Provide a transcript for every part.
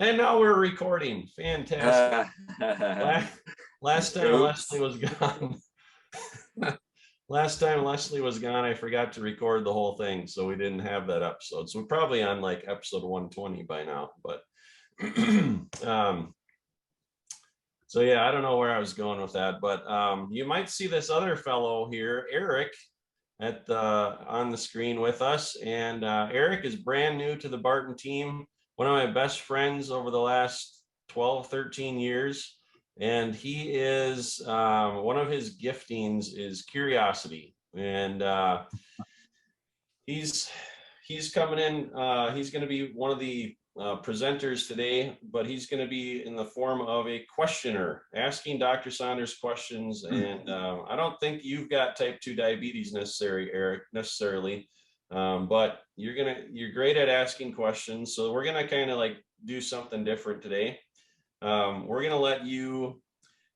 And now we're recording. Fantastic. Last time Leslie was gone. Last time Leslie was gone, I forgot to record the whole thing, so we didn't have that episode. So we're probably on like episode 120 by now. But so yeah, I don't know where I was going with that, but you might see this other fellow here, Eric, at on the screen with us. And Eric is brand new to the Barton team, one of my best friends over the last 12, 13 years. And he is, one of his giftings is curiosity. And he's coming in, he's going to be one of the presenters today, but he's going to be in the form of a questioner, asking Dr. Saunders questions. And I don't think you've got type 2 diabetes Eric, necessarily, but you're great at asking questions. So we're going to kind of like do something different today. We're going to let you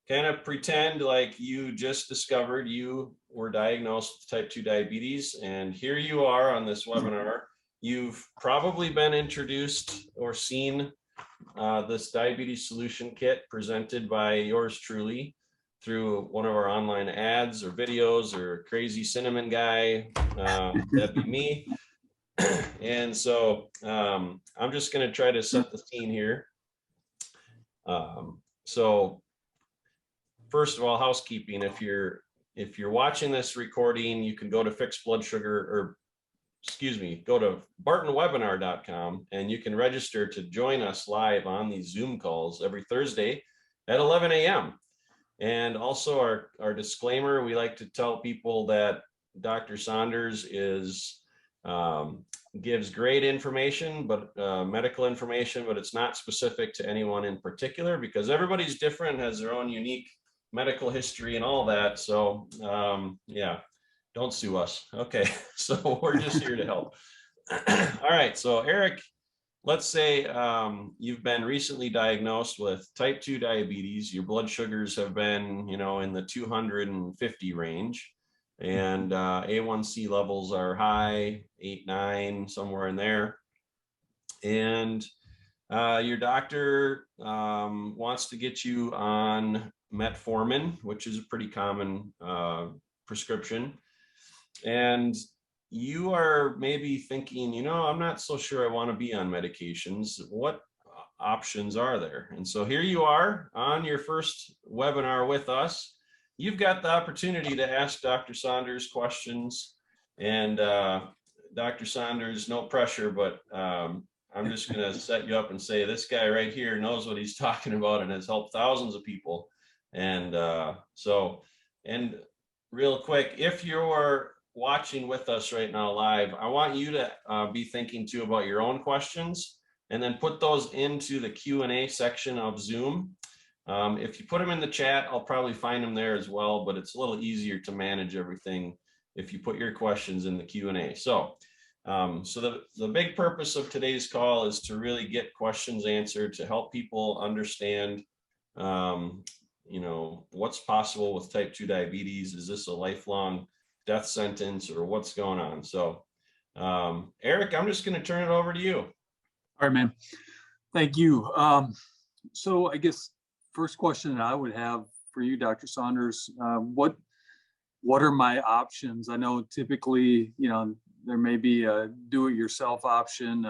kind of pretend like you just discovered you were diagnosed with type 2 diabetes, and here you are on this webinar. You've probably been introduced or seen this diabetes solution kit presented by yours truly through one of our online ads or videos, or Crazy Cinnamon Guy, that'd be me. And so I'm just going to try to set the scene here. So first of all, housekeeping. If you're watching this recording, you can go to go to bartonwebinar.com, and you can register to join us live on these Zoom calls every Thursday at 11 a.m. And also our disclaimer, we like to tell people that Dr. Saunders gives great information, but medical information, but it's not specific to anyone in particular, because everybody's different, has their own unique medical history and all that. So yeah, don't sue us. Okay, so we're just here to help. All right, so Eric, let's say you've been recently diagnosed with type 2 diabetes. Your blood sugars have been, in the 250 range, and A1C levels are high, 8, 9, somewhere in there. And your doctor wants to get you on metformin, which is a pretty common prescription. And you are maybe thinking, I'm not so sure I want to be on medications. What options are there? And so here you are on your first webinar with us. You've got the opportunity to ask Dr. Saunders questions. And Dr. Saunders, no pressure, but I'm just going to set you up and say, this guy right here knows what he's talking about and has helped thousands of people. And and real quick, if you're watching with us right now live, I want you to be thinking too about your own questions, and then put those into the Q&A section of Zoom. If you put them in the chat, I'll probably find them there as well, but it's a little easier to manage everything if you put your questions in the Q&A. So the big purpose of today's call is to really get questions answered, to help people understand what's possible with type 2 diabetes. Is this a lifelong death sentence, or what's going on? So Eric, I'm just going to turn it over to you. All right, man. Thank you. So I guess first question I would have for you, Dr. Saunders, what are my options? I know typically, there may be a do-it-yourself option,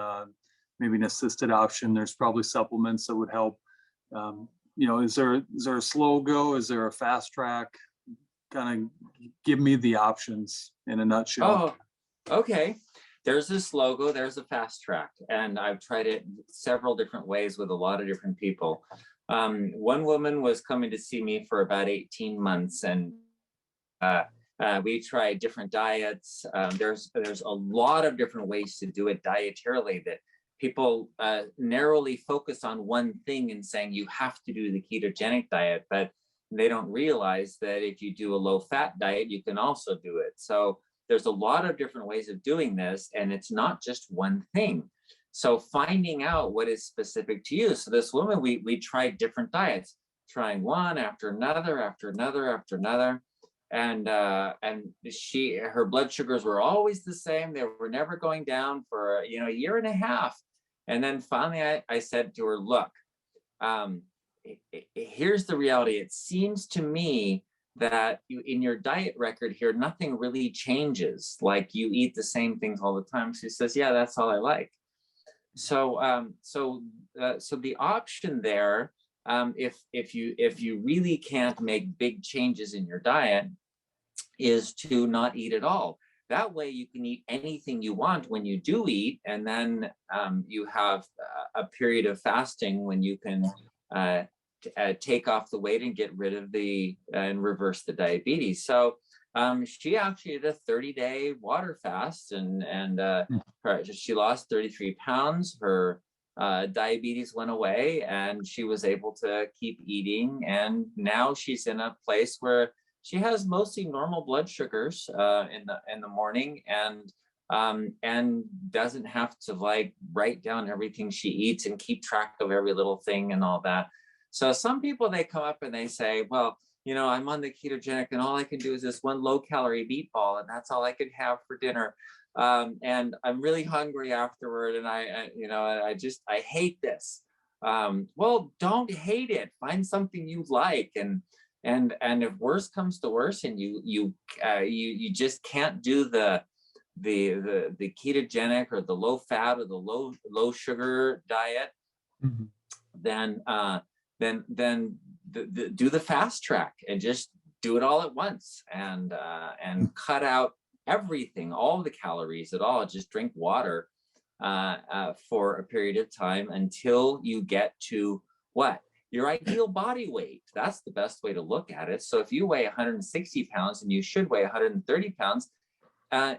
maybe an assisted option. There's probably supplements that would help. Is there a slow go? Is there a fast track? Kind of give me the options in a nutshell. Oh, okay. There's a slow go, there's a fast track. And I've tried it several different ways with a lot of different people. One woman was coming to see me for about 18 months, and we tried different diets. There's a lot of different ways to do it dietarily that people narrowly focus on one thing and saying you have to do the ketogenic diet, but they don't realize that if you do a low-fat diet, you can also do it. So there's a lot of different ways of doing this, and it's not just one thing. So finding out what is specific to you. So this woman, we tried different diets, trying one after another, after another, after another. And her blood sugars were always the same. They were never going down for, a year and a half. And then finally, I said to her, look, here's the reality. It seems to me that in your diet record here, nothing really changes. Like you eat the same things all the time. She says, yeah, that's all I like. So, so the option there, if you really can't make big changes in your diet, is to not eat at all. That way you can eat anything you want when you do eat, and then you have a period of fasting when you can take off the weight and get rid of and reverse the diabetes. So she actually did a 30-day water fast, and she lost 33 pounds. Her diabetes went away, and she was able to keep eating. And now she's in a place where she has mostly normal blood sugars in the morning, and doesn't have to like write down everything she eats and keep track of every little thing and all that. So some people, they come up and they say, well, you know, I'm on the ketogenic and all I can do is this one low calorie meatball, and that's all I can have for dinner. And I'm really hungry afterward. And I hate this. Well, don't hate it. Find something you like. And if worse comes to worse, and you just can't do the ketogenic or the low fat or the low sugar diet, then do the fast track and just do it all at once, and cut out everything, all the calories at all. Just drink water for a period of time until you get to what? Your ideal body weight. That's the best way to look at it. So if you weigh 160 pounds and you should weigh 130 pounds,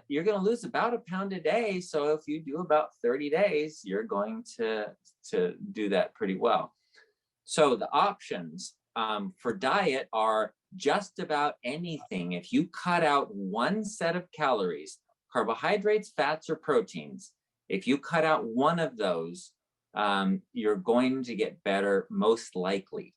you're going to lose about a pound a day. So if you do about 30 days, you're going to do that pretty well. So the options for diet are just about anything. If you cut out one set of calories, carbohydrates, fats, or proteins, if you cut out one of those, you're going to get better, most likely.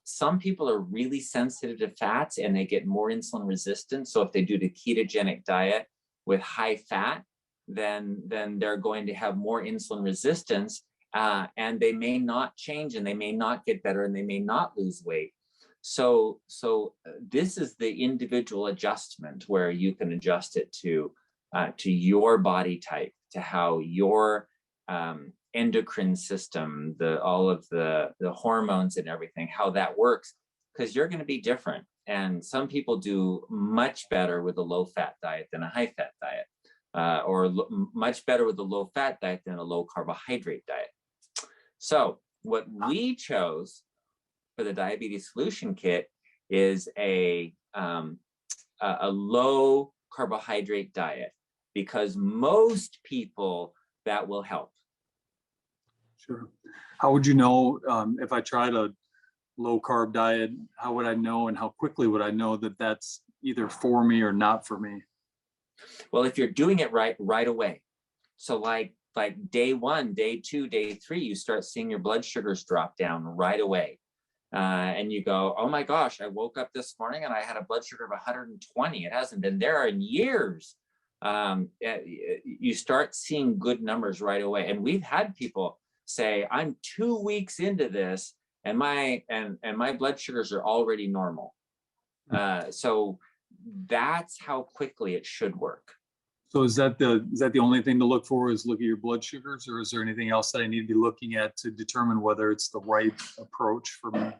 Some people are really sensitive to fats and they get more insulin resistant. So if they do the ketogenic diet with high fat, then they're going to have more insulin resistance, and they may not change, and they may not get better, and they may not lose weight. So this is the individual adjustment where you can adjust it to your body type, to how your endocrine system, all of the hormones and everything, how that works, because you're going to be different. And some people do much better with a low fat diet than a high fat diet, or much better with a low fat diet than a low carbohydrate diet. So what we chose for the diabetes solution kit is a low carbohydrate diet, because most people that will help. Sure. How would you know if I tried a low carb diet? How would I know, and how quickly would I know that that's either for me or not for me? Well, if you're doing it right away. So like day 1, day 2, day 3, you start seeing your blood sugars drop down right away. And you go, oh my gosh, I woke up this morning and I had a blood sugar of 120. It hasn't been there in years. You start seeing good numbers right away. And we've had people say, I'm 2 weeks into this and my blood sugars are already normal. So that's how quickly it should work. So is that the only thing to look for, is look at your blood sugars, or is there anything else that I need to be looking at to determine whether it's the right approach for me?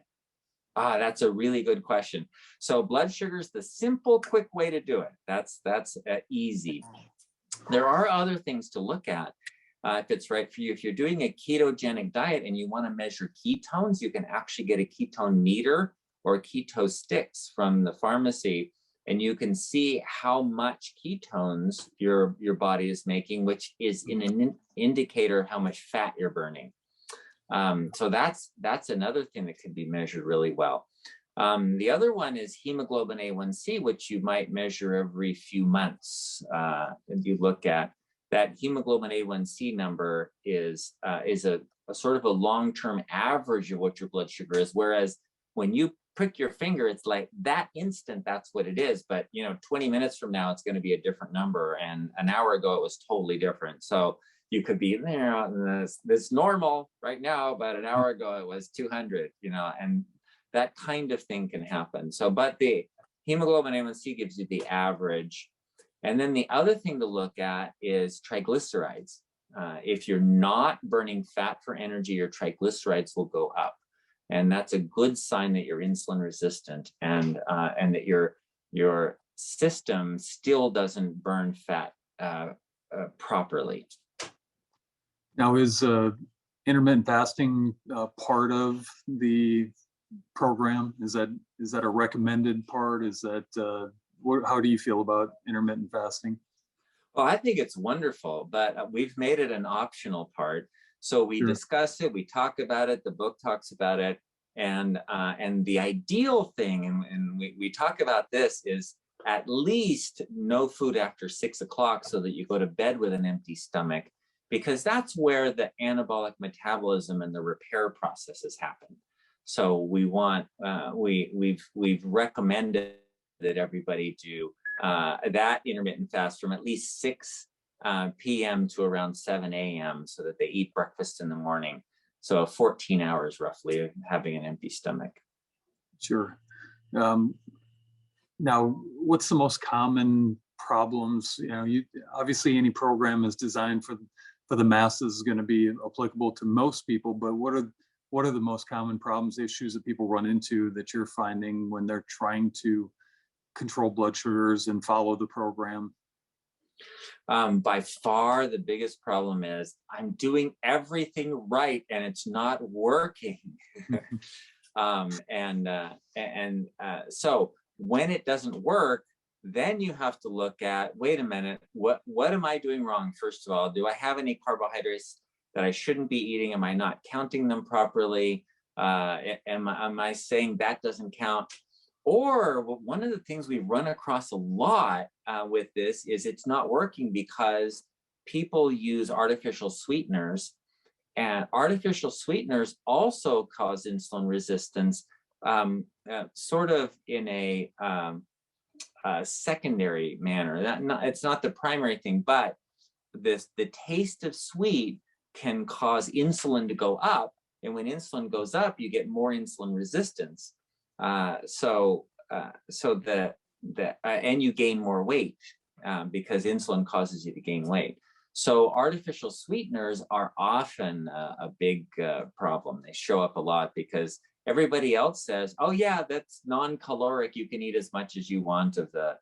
That's a really good question. So blood sugar is the simple, quick way to do it. That's easy. There are other things to look at if it's right for you. If you're doing a ketogenic diet and you want to measure ketones, you can actually get a ketone meter or keto sticks from the pharmacy, and you can see how much ketones your body is making, which is an indicator of how much fat you're burning. So that's another thing that can be measured really well. The other one is hemoglobin A1C, which you might measure every few months. If you look at that, hemoglobin A1C number is a sort of a long-term average of what your blood sugar is. Whereas when you prick your finger, it's like that instant, that's what it is. But 20 minutes from now, it's going to be a different number. And an hour ago, it was totally different. So you could be there, this normal right now, but an hour ago it was 200, and that kind of thing can happen. So, but the hemoglobin A1C gives you the average. And then the other thing to look at is triglycerides. If you're not burning fat for energy, your triglycerides will go up. And that's a good sign that you're insulin resistant and that your system still doesn't burn fat properly. Now, is intermittent fasting part of the program? Is that a recommended part? Is that how do you feel about intermittent fasting? Well, I think it's wonderful, but we've made it an optional part. So we discuss it, we talk about it, the book talks about it, and the ideal thing, and we talk about this, is at least no food after 6 o'clock so that you go to bed with an empty stomach, because that's where the anabolic metabolism and the repair processes happen. So we want, we've recommended that everybody do that intermittent fast from at least 6 p.m. to around 7 a.m. so that they eat breakfast in the morning. So 14 hours roughly of having an empty stomach. Sure. Now, what's the most common problems? Obviously any program is designed for the masses is going to be applicable to most people, but what are the most common problems, issues that people run into that you're finding when they're trying to control blood sugars and follow the program? By far, the biggest problem is I'm doing everything right and it's not working. So when it doesn't work, then you have to look at, wait a minute, what am I doing wrong? First of all, do I have any carbohydrates that I shouldn't be eating? Am I not counting them properly? Am I saying that doesn't count? Or one of the things we run across a lot with this is it's not working because people use artificial sweeteners, and artificial sweeteners also cause insulin resistance, sort of in a secondary manner. It's not the primary thing, but the taste of sweet can cause insulin to go up, and when insulin goes up, you get more insulin resistance. And you gain more weight because insulin causes you to gain weight. So artificial sweeteners are often a big problem. They show up a lot because everybody else says, oh yeah, that's non-caloric. You can eat as much as you want of the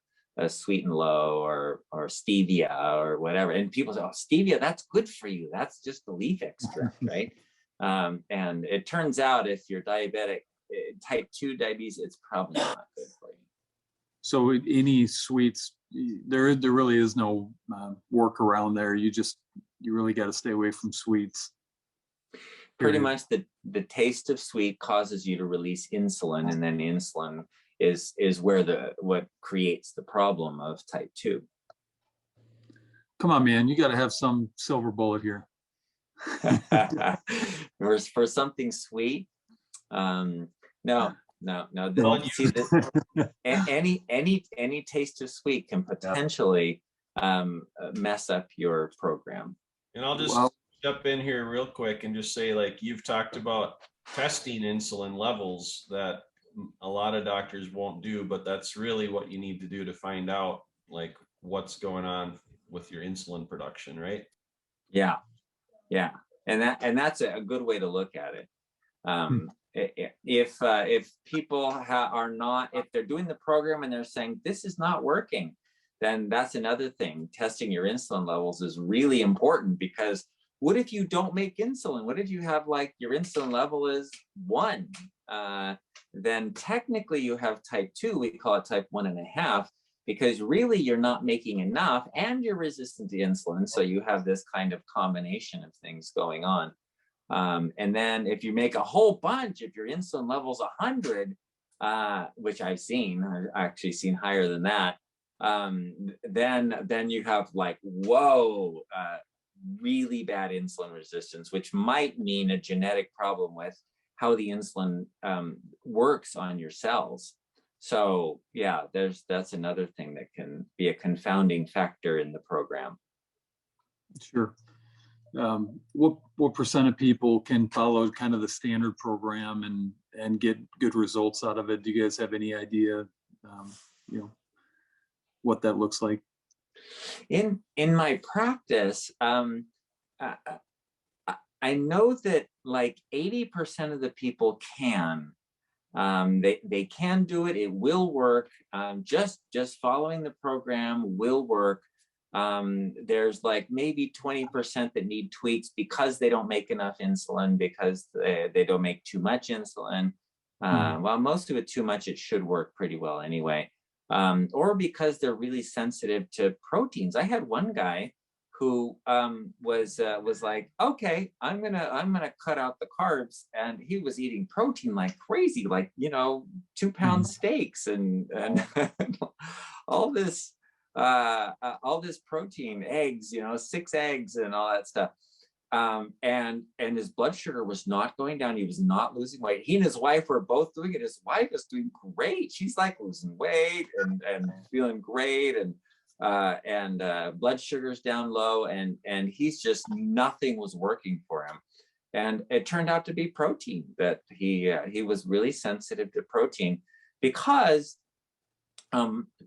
sweet and low or stevia or whatever. And people say, oh, stevia, that's good for you. That's just the leaf extract, right? And it turns out if you're diabetic, type 2 diabetes, it's probably not good for you. So any sweets, there really is no workaround there. You really got to stay away from sweets. Pretty much the taste of sweet causes you to release insulin, and then insulin is where what creates the problem of type 2. Come on, man, you got to have some silver bullet here. For something sweet, no. See, any taste of sweet can potentially mess up your program. And I'll just jump in here real quick and just say, like, you've talked about testing insulin levels that a lot of doctors won't do, but that's really what you need to do to find out, like, what's going on with your insulin production, right? Yeah. And that's a good way to look at it. If people are not, if they're doing the program and they're saying this is not working, then that's another thing. Testing your insulin levels is really important, because what if you don't make insulin? What if you have, like, your insulin level is 1? Then technically you have type 2, we call it type 1.5, because really you're not making enough and you're resistant to insulin. So you have this kind of combination of things going on. And then if you make a whole bunch, if your insulin level's 100, which I've actually seen higher than that, then you have, like, whoa, really bad insulin resistance, which might mean a genetic problem with how the insulin works on your cells. So yeah, that's another thing that can be a confounding factor in the program. Sure. what percent of people can follow kind of the standard program and get good results out of it? Do you guys have any idea, you know, what that looks like? In my practice, I know that like 80% of the people can. They can do it. It will work. Just following the program will work. There's like maybe 20% that need tweaks because they don't make enough insulin, because they don't make too much insulin. Well, most of it too much, it should work pretty well anyway. Or because they're really sensitive to proteins. I had one guy who was like, okay, I'm gonna cut out the carbs, and he was eating protein like crazy, like 2-pound steaks and all this protein, eggs, 6 eggs and all that stuff. And his blood sugar was not going down. He was not losing weight. He and his wife were both doing it. His wife is doing great. She's like losing weight and feeling great, and blood sugar's down low, and he's just, nothing was working for him. And it turned out to be protein, that he was really sensitive to protein, because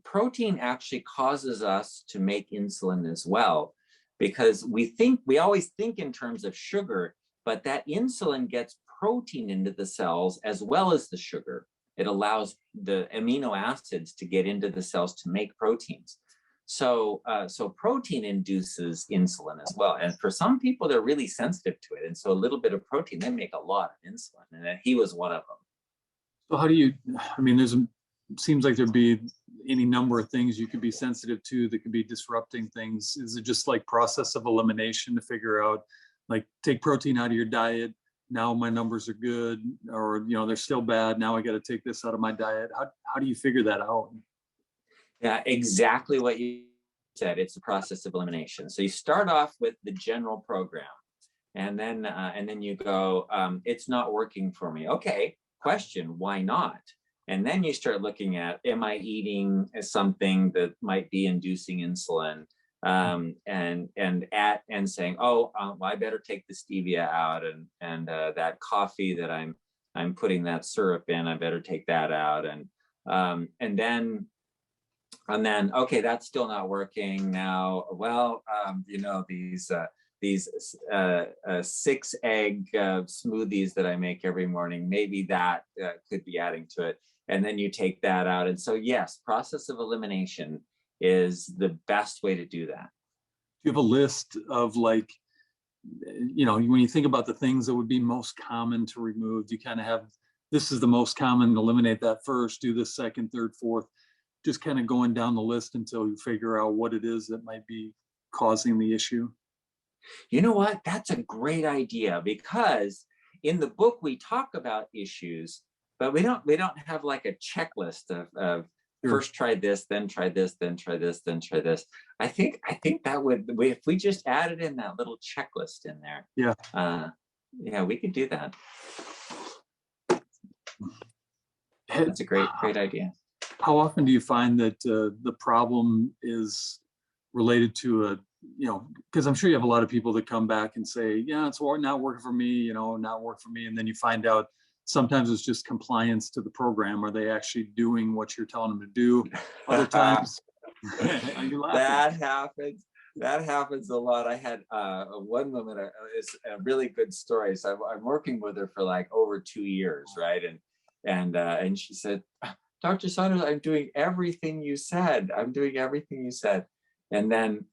protein actually causes us to make insulin as well, because we always think in terms of sugar, but that insulin gets protein into the cells as well as the sugar. It allows the amino acids to get into the cells to make proteins. So protein induces insulin as well. And for some people, they're really sensitive to it. And so a little bit of protein, they make a lot of insulin. And he was one of them. So how do you, seems like there'd be any number of things you could be sensitive to that could be disrupting things. Is it just like process of elimination to figure out, like, take protein out of your diet, now my numbers are good, or they're still bad, now I got to take this out of my diet? How do you figure that out? Yeah, exactly what you said. It's a process of elimination. So you start off with the general program, and then you go, it's not working for me. Okay, question, why not? And then you start looking at, am I eating something that might be inducing insulin? And saying, well, I better take the stevia out, and that coffee that I'm putting that syrup in, I better take that out. And then okay, that's still not working now. Well, these 6-egg smoothies that I make every morning, maybe that could be adding to it. And then you take that out. And so, yes, process of elimination is the best way to do that. Do you have a list of, like, when you think about the things that would be most common to remove, do you kind of have, this is the most common, eliminate that first, do this second, third, fourth, just kind of going down the list until you figure out what it is that might be causing the issue? You know what? That's a great idea, because in the book we talk about issues, but we don't have like a checklist of first try this, then try this, then try this, then try this. I think that would, if we just added in that little checklist in there. Yeah, we could do that. That's a great idea. How often do you find that the problem is related to because I'm sure you have a lot of people that come back and say, yeah, it's not working for me, not work for me. And then you find out sometimes it's just compliance to the program. Are they actually doing what you're telling them to do? Other times, that happens a lot. I had one woman, is a really good story. So I'm working with her for like over 2 years, right? And she said, Dr. Saunders, I'm doing everything you said. I'm doing everything you said. And then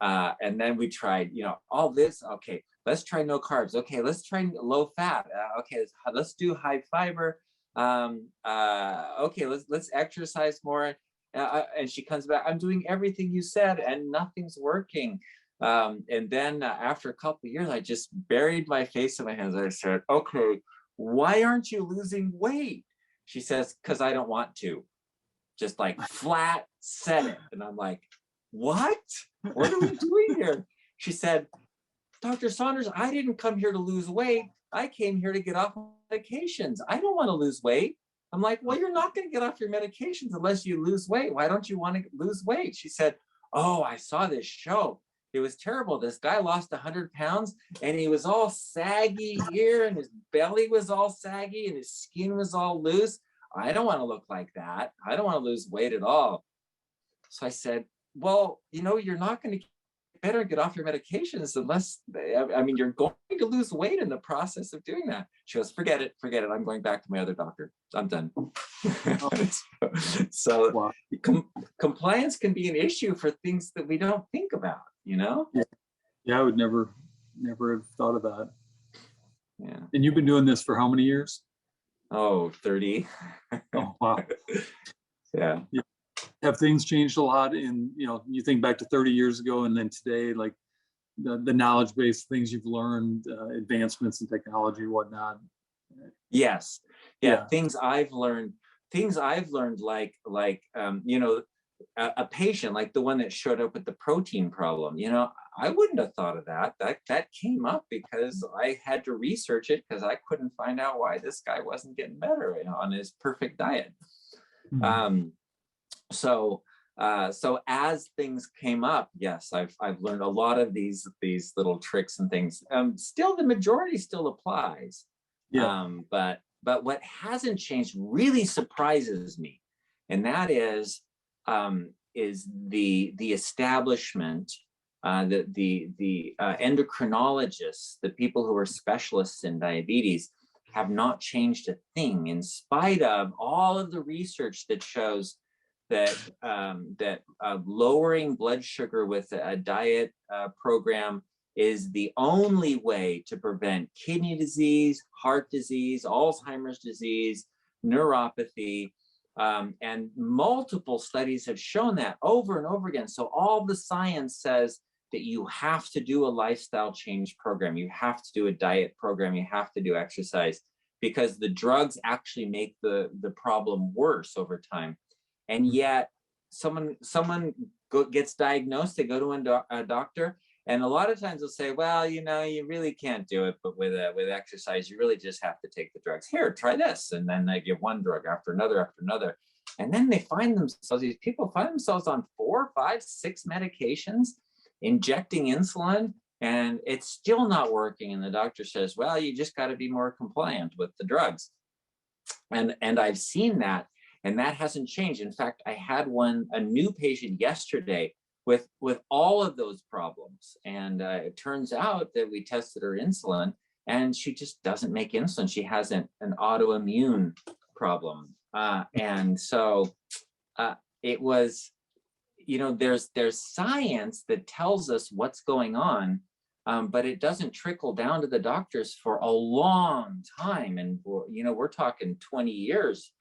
we tried, all this. Okay, let's try no carbs. Okay, let's try low fat. Okay, let's do high fiber. Okay, let's exercise more. And she comes back, I'm doing everything you said, and nothing's working. And then after a couple of years, I just buried my face in my hands. I said, okay, why aren't you losing weight? She says, because I don't want to. Just like flat said it. And I'm like, what are we doing here? She said, Dr. Saunders, I didn't come here to lose weight. I came here to get off medications. I don't want to lose weight. I'm like, well, you're not going to get off your medications unless you lose weight. Why don't you want to lose weight? She said, oh, I saw this show. It was terrible. This guy lost 100 pounds and he was all saggy here and his belly was all saggy and his skin was all loose. I don't want to look like that. I don't want to lose weight at all. So I said, well, you know, you're not going to better get off your medications unless, I mean, you're going to lose weight in the process of doing that. She goes, forget it. I'm going back to my other doctor. I'm done. So Wow. Compliance can be an issue for things that we don't think about, you know? Yeah, I would never have thought of that. Yeah. And you've been doing this for how many years? Oh, 30. Oh, wow. Yeah. Have things changed a lot in, you know, you think back to 30 years ago and then today, like the knowledge base, things you've learned, advancements in technology, whatnot? Yes. Yeah. Yeah. Things I've learned like, you know, a patient like the one that showed up with the protein problem, you know, I wouldn't have thought of that. That came up because I had to research it because I couldn't find out why this guy wasn't getting better, you know, on his perfect diet. Mhm. So as things came up, yes, I've learned a lot of these little tricks and things. Still, the majority still applies. Yeah. But what hasn't changed really surprises me, and that is the establishment, the endocrinologists, the people who are specialists in diabetes, have not changed a thing in spite of all of the research that shows that lowering blood sugar with a diet program is the only way to prevent kidney disease, heart disease, Alzheimer's disease, neuropathy, and multiple studies have shown that over and over again. So all the science says that you have to do a lifestyle change program, you have to do a diet program, you have to do exercise, because the drugs actually make the problem worse over time. And yet someone gets diagnosed, they go to a doctor, and a lot of times they'll say, well, you know, you really can't do it, but with exercise, you really just have to take the drugs. Here, try this. And then they give one drug after another. And then these people find themselves on 4, 5, 6 medications, injecting insulin, and it's still not working. And the doctor says, well, you just got to be more compliant with the drugs. And I've seen that. And that hasn't changed. In fact, I had a new patient yesterday with all of those problems. And it turns out that we tested her insulin and she just doesn't make insulin. She has an autoimmune problem. And so it was, you know, there's science that tells us what's going on, but it doesn't trickle down to the doctors for a long time. And, you know, we're talking 20 years.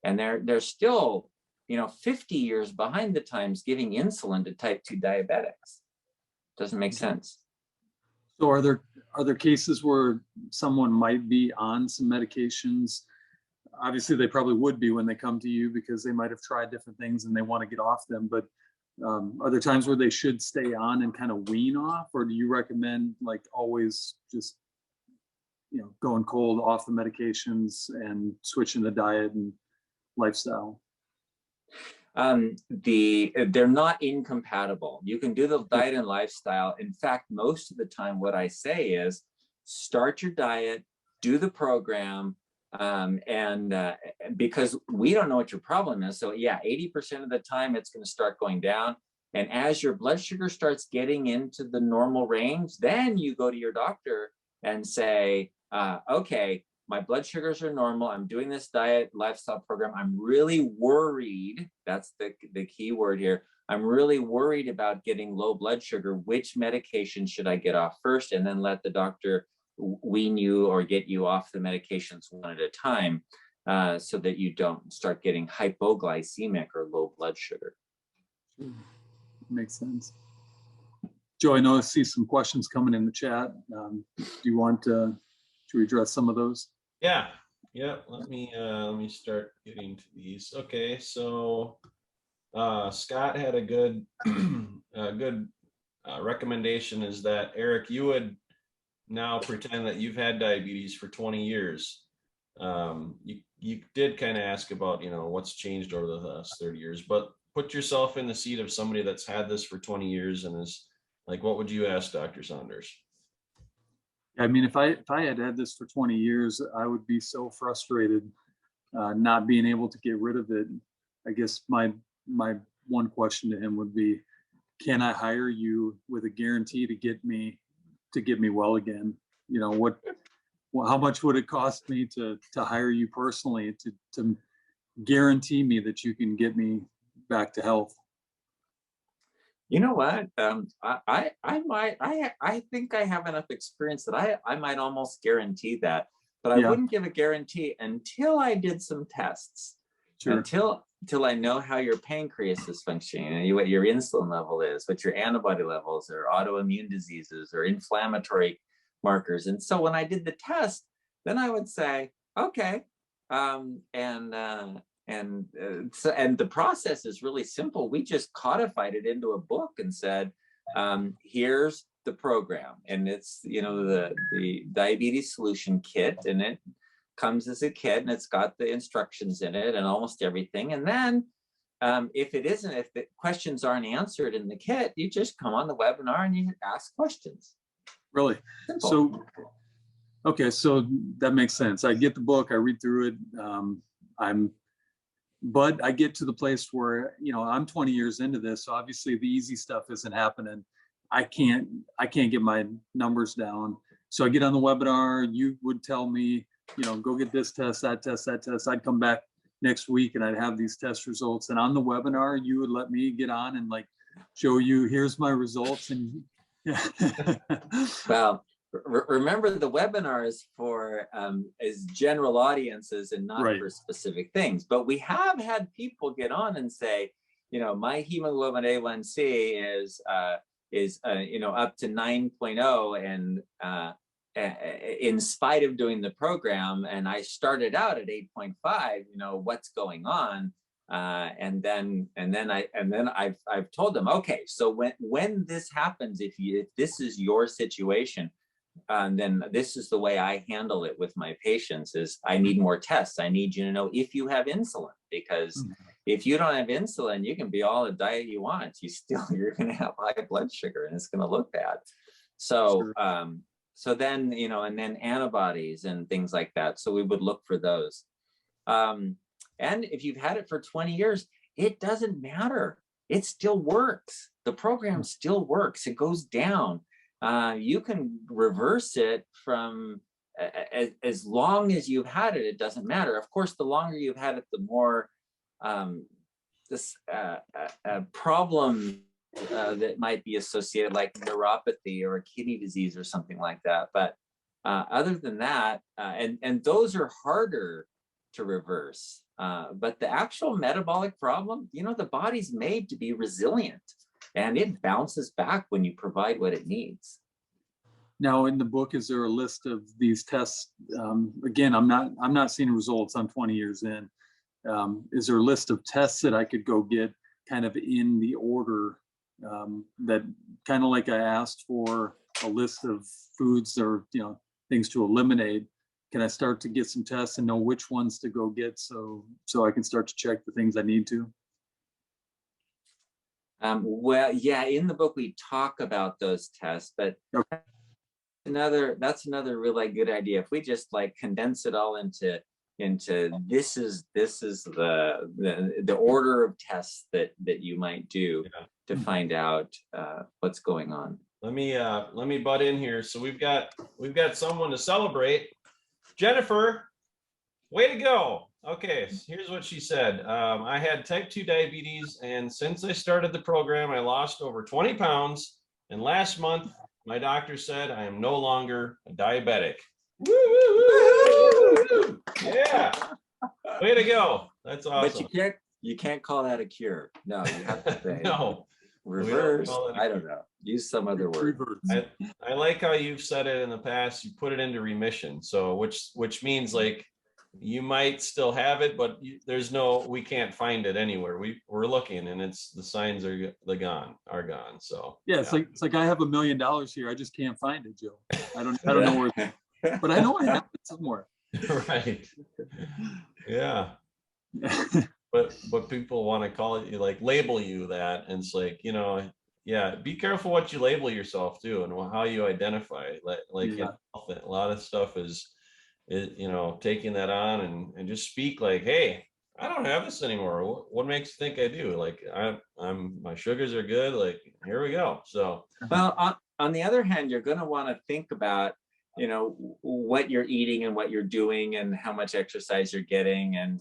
And they're still, you know, 50 years behind the times giving insulin to type 2 diabetics. Doesn't make sense. So are there cases where someone might be on some medications? Obviously, they probably would be when they come to you because they might have tried different things and they want to get off them. But are there times where they should stay on and kind of wean off? Or do you recommend like always just, you know, going cold off the medications and switching the diet and lifestyle? They're not incompatible. You can do the diet and lifestyle. In fact, most of the time what I say is start your diet, do the program, and because we don't know what your problem is. So yeah, 80% of the time it's going to start going down. And as your blood sugar starts getting into the normal range, then you go to your doctor and say, okay, my blood sugars are normal. I'm doing this diet lifestyle program. I'm really worried. That's the key word here. I'm really worried about getting low blood sugar. Which medication should I get off first? And then let the doctor wean you or get you off the medications one at a time, so that you don't start getting hypoglycemic or low blood sugar. Makes sense. Joe, I know I see some questions coming in the chat. Do you want to address some of those? Yeah. Let me start getting to these. Okay, so Scott had a good recommendation, is that Eric, you would now pretend that you've had diabetes for 20 years. You did kind of ask about, you know, what's changed over the last 30 years, but put yourself in the seat of somebody that's had this for 20 years and is Like, what would you ask Dr. Saunders? I mean, if I had had this for 20 years, I would be so frustrated not being able to get rid of it. I guess my one question to him would be, can I hire you with a guarantee to get me well again? You know, how much would it cost me to hire you personally to guarantee me that you can get me back to health? You know what? I think I have enough experience that I might almost guarantee that, but I Yeah. wouldn't give a guarantee until I did some tests. Sure. Until I know how your pancreas is functioning, and what your insulin level is, what your antibody levels or autoimmune diseases or inflammatory markers. And so when I did the test, then I would say, okay, and the process is really simple. We just codified it into a book and said, here's the program, and it's, you know, the diabetes solution kit, and it comes as a kit, and it's got the instructions in it and almost everything. And then if the questions aren't answered in the kit, you just come on the webinar and you ask questions. Really? Simple. So, okay, so that makes sense. I get the book, I read through it. But I get to the place where, you know, I'm 20 years into this, so obviously the easy stuff isn't happening. I can't get my numbers down. So I get on the webinar, you would tell me, you know, go get this test, that test, that test. I'd come back next week and I'd have these test results. And on the webinar, you would let me get on and like show you, here's my results. And well, remember, the webinar is for is general audiences and not Right. for specific things. But we have had people get on and say, you know, my hemoglobin A1C is you know, up to 9.0, and in spite of doing the program, and I started out at 8.5, you know, what's going on? And then I've told them, okay, so when this happens, if this is your situation, then this is the way I handle it with my patients: is I need more tests. I need you to know if you have insulin, because if you don't have insulin, you can be all the diet you want, you're going to have high blood sugar and it's going to look bad. So sure. So then, you know, and then antibodies and things like that. So we would look for those. And if you've had it for 20 years, it doesn't matter. It still works. The program still works. It goes down. You can reverse it from as long as you've had it. It doesn't matter. Of course, the longer you've had it, the more this problem that might be associated, like neuropathy or a kidney disease or something like that. But other than that, and those are harder to reverse. But the actual metabolic problem, you know, the body's made to be resilient, and it bounces back when you provide what it needs. Now, in the book, is there a list of these tests? Again, I'm not seeing results. I'm 20 years in. Is there a list of tests that I could go get, kind of in the order that, kind of like I asked for a list of foods or, you know, things to eliminate? Can I start to get some tests and know which ones to go get, so I can start to check the things I need to? Well, yeah, in the book we talk about those tests, but okay. That's another really good idea. If we just like condense it all into this is the order of tests that you might do to find out what's going on. Let me butt in here. So we've got someone to celebrate. Jennifer, way to go. Okay, here's what she said. I had type 2 diabetes, and since I started the program, I lost over 20 pounds. And last month, my doctor said I am no longer a diabetic. Woo, woo, woo, woo. Yeah, way to go. That's awesome. But you can't call that a cure. No, you have to say no. Reverse. I don't know. Use some other word. I like how you've said it in the past. You put it into remission. So which means like you might still have it, but we can't find it anywhere. We're looking, and the signs are gone. So yeah, it's like I have $1 million here. I just can't find it, Joe. I don't know where, but I know I have it somewhere. Right. Yeah. But people want to call it, like label you that, and it's like, you know, yeah, be careful what you label yourself too, and how you identify. Like Yeah. a lot of stuff is you know, taking that on and just speak like, hey, I don't have this anymore. What makes you think I do? Like I'm my sugars are good. Like here we go. So Well, on the other hand, you're going to want to think about, you know, what you're eating and what you're doing and how much exercise you're getting, and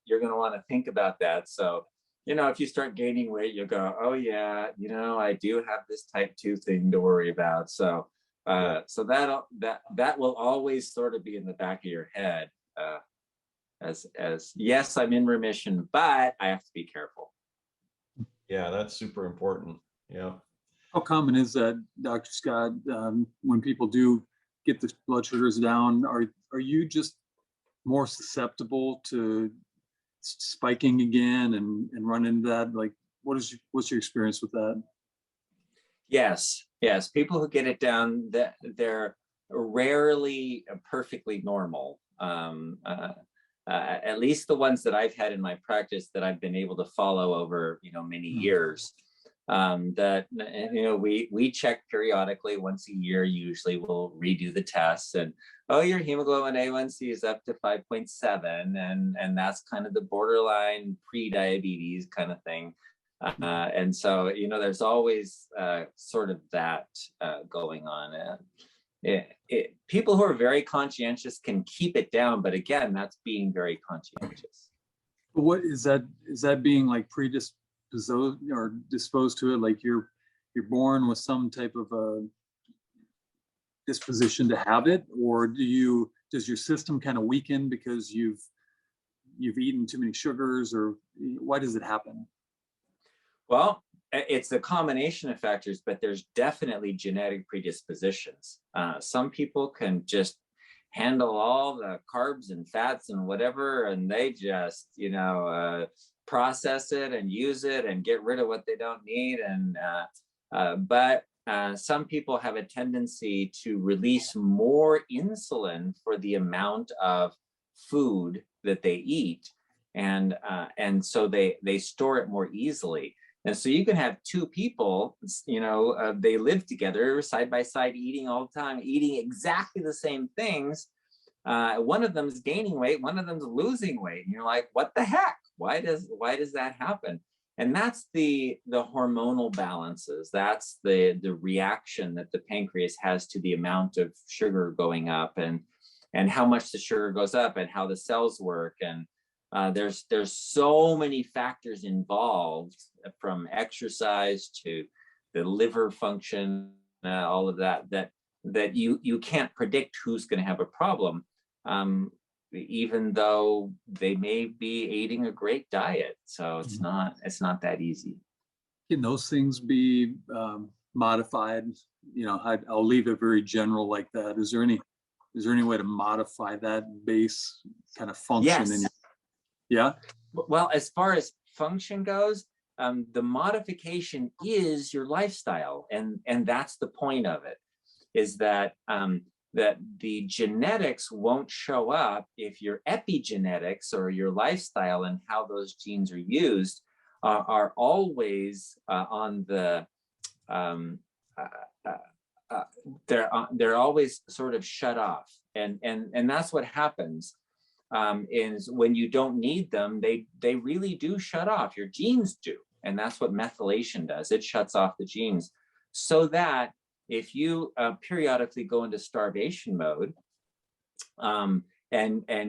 you're going to want to think about that. So, you know, if you start gaining weight, you'll go, oh yeah, you know, I do have this type 2 thing to worry about. So, so that will always sort of be in the back of your head, as yes, I'm in remission, but I have to be careful. yeah, that's super important. Yeah. How common is that, Dr. Scott, when people do get the blood sugars down? Are you just more susceptible to spiking again and run into that? Like, what's your experience with that? Yes, yes. People who get it down, that they're rarely perfectly normal. At least the ones that I've had in my practice that I've been able to follow over, you know, many years. That, you know, we check periodically once a year. Usually we'll redo the tests, and oh, your hemoglobin A1C is up to 5.7, and that's kind of the borderline pre-diabetes kind of thing. And so, you know, there's always sort of that going on. People who are very conscientious can keep it down, but again, that's being very conscientious. What is that? Is that being like predisposed or disposed to it? Like you're born with some type of a disposition to have it, or does your system kind of weaken because you've eaten too many sugars, or why does it happen? Well, it's a combination of factors, but there's definitely genetic predispositions. Some people can just handle all the carbs and fats and whatever, and they just, you know, process it and use it and get rid of what they don't need. But some people have a tendency to release more insulin for the amount of food that they eat, and so they store it more easily. And so you can have two people, you know, they live together side by side, eating all the time, eating exactly the same things. One of them is gaining weight, one of them's losing weight, and you're like, what the heck? Why does that happen? And that's the hormonal balances. That's the reaction that the pancreas has to the amount of sugar going up, and how much the sugar goes up, and how the cells work. And there's so many factors involved, from exercise to the liver function, all of that you can't predict who's going to have a problem, even though they may be eating a great diet. So it's not that easy. Can those things be modified? You know, I'll leave it very general like that. Is there any way to modify that base kind of function? Yes. Yeah. Well, as far as function goes, the modification is your lifestyle, and that's the point of it, is that that the genetics won't show up if your epigenetics, or your lifestyle and how those genes are used, are always on the they're always sort of shut off, and that's what happens. Is when you don't need them, they really do shut off. Your genes do, and that's what methylation does. It shuts off the genes, so that if you periodically go into starvation mode, and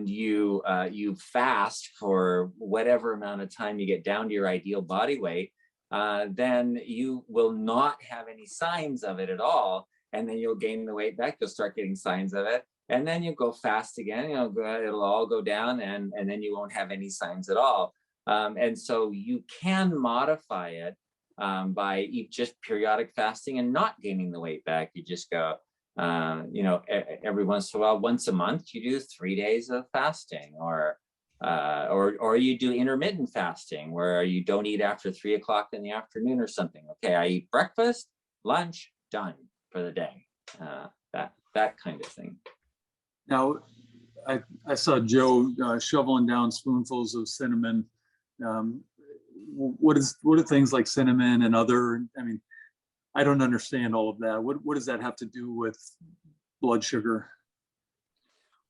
you fast for whatever amount of time you get down to your ideal body weight, then you will not have any signs of it at all, and then you'll gain the weight back. You'll start getting signs of it. And then you go fast again, you know, it'll all go down, and then you won't have any signs at all. And so you can modify it by just periodic fasting and not gaining the weight back. You just go, you know, every once in a while, once a month, you do 3 days of fasting, or you do intermittent fasting, where you don't eat after 3 o'clock in the afternoon or something. Okay, I eat breakfast, lunch, done for the day. That kind of thing. Now, I saw Joe shoveling down spoonfuls of cinnamon. What are things like cinnamon and other? I mean, I don't understand all of that. What does that have to do with blood sugar?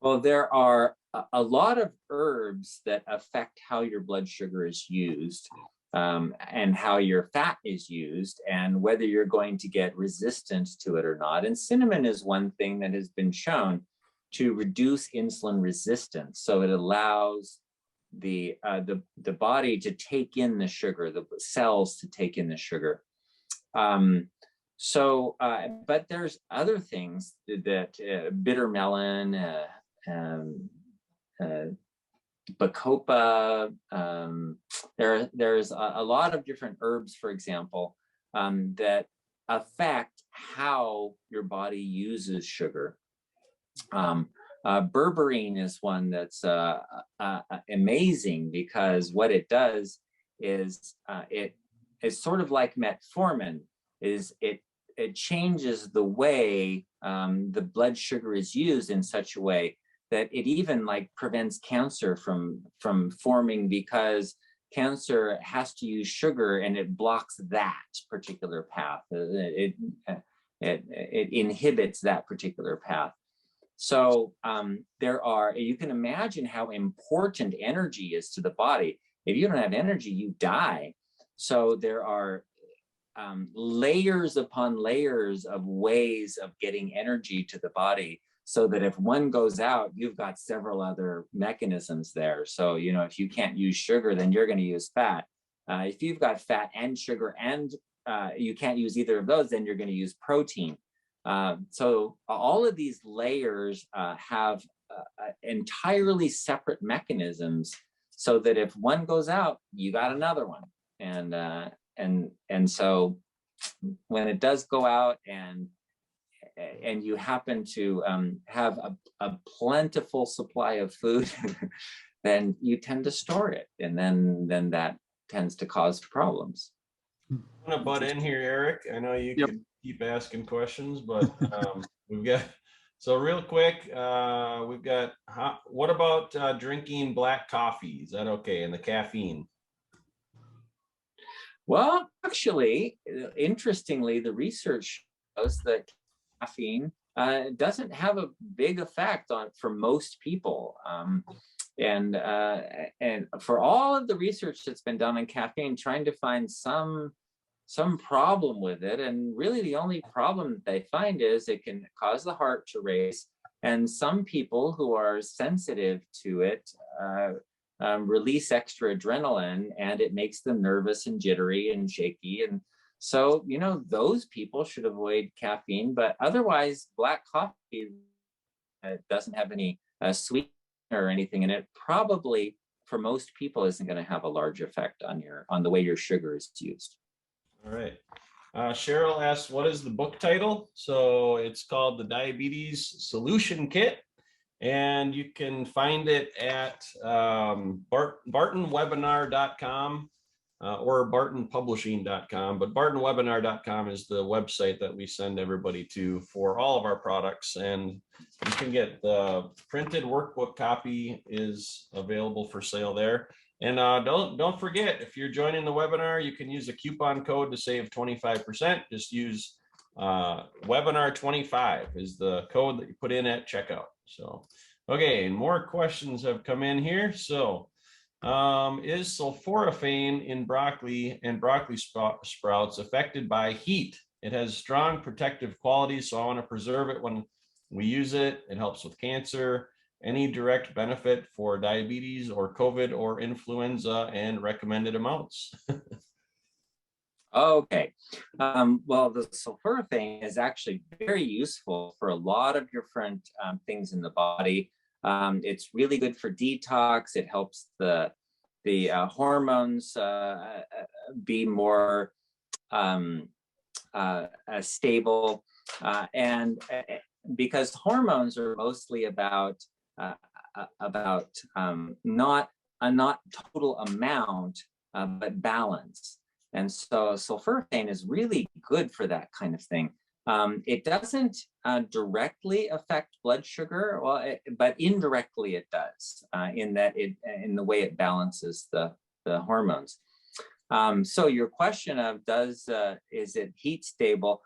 Well, there are a lot of herbs that affect how your blood sugar is used, and how your fat is used, and whether you're going to get resistance to it or not. And cinnamon is one thing that has been shown to reduce insulin resistance. So it allows the body to take in the sugar, the cells to take in the sugar. But there's other things that bitter melon, bacopa. There's a lot of different herbs, for example, that affect how your body uses sugar. Berberine is one that's amazing, because what it does is it's sort of like metformin. It changes the way the blood sugar is used in such a way that it even like prevents cancer from forming, because cancer has to use sugar and it blocks that particular path. It inhibits that particular path. So you can imagine how important energy is to the body. If you don't have energy, you die. So there are layers upon layers of ways of getting energy to the body, so that if one goes out, you've got several other mechanisms there. So, if you can't use sugar, then you're going to use fat. If you've got fat and sugar and you can't use either of those, then you're going to use protein. So all of these layers have entirely separate mechanisms, so that if one goes out, you got another one. And so when it does go out, and you happen to have a plentiful supply of food, then you tend to store it, and then that tends to cause problems. I'm gonna butt in here, Eric. I know you Yep. could keep asking questions, but we've got, so real quick, we've got, what about drinking black coffee? Is that okay? And the caffeine? Well, actually, interestingly, the research shows that caffeine doesn't have a big effect for most people. And for all of the research that's been done on caffeine, trying to find some problem with it, and really the only problem that they find is it can cause the heart to race, and some people who are sensitive to it release extra adrenaline, and it makes them nervous and jittery and shaky. And so, those people should avoid caffeine. But otherwise, black coffee doesn't have any sweetener or anything in it. Probably for most people isn't going to have a large effect on the way your sugar is used. All right. Cheryl asks, what is the book title? So it's called The Diabetes Solution Kit, and you can find it at bartonwebinar.com or bartonpublishing.com. But bartonwebinar.com is the website that we send everybody to for all of our products. And you can get the printed workbook copy is available for sale there. And don't forget, if you're joining the webinar, you can use a coupon code to save 25%. Just use webinar25 is the code that you put in at checkout. So, okay, more questions have come in here. So, is sulforaphane in broccoli and broccoli sprouts affected by heat? It has strong protective qualities, so I want to preserve it when we use it. It helps with cancer. Any direct benefit for diabetes or COVID or influenza, and recommended amounts? Okay. Well, the sulforaphane is actually very useful for a lot of different things in the body. It's really good for detox. It helps the hormones be more stable, and because hormones are mostly about not total amount, but balance. And so sulforaphane is really good for that kind of thing. It doesn't directly affect blood sugar, but indirectly it does, in the way it balances the hormones. So your question of is it heat stable?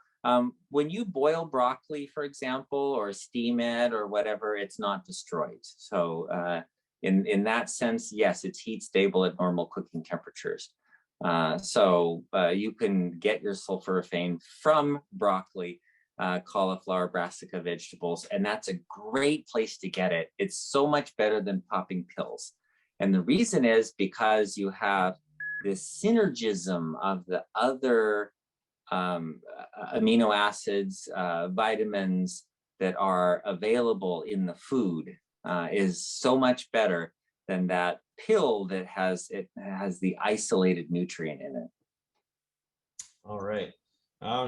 When you boil broccoli, for example, or steam it or whatever, it's not destroyed. So in that sense, yes, it's heat stable at normal cooking temperatures. So you can get your sulforaphane from broccoli, cauliflower, brassica vegetables, and that's a great place to get it. It's so much better than popping pills. And the reason is because you have this synergism of the other amino acids, vitamins that are available in the food is so much better than that pill that has the isolated nutrient in it. All right.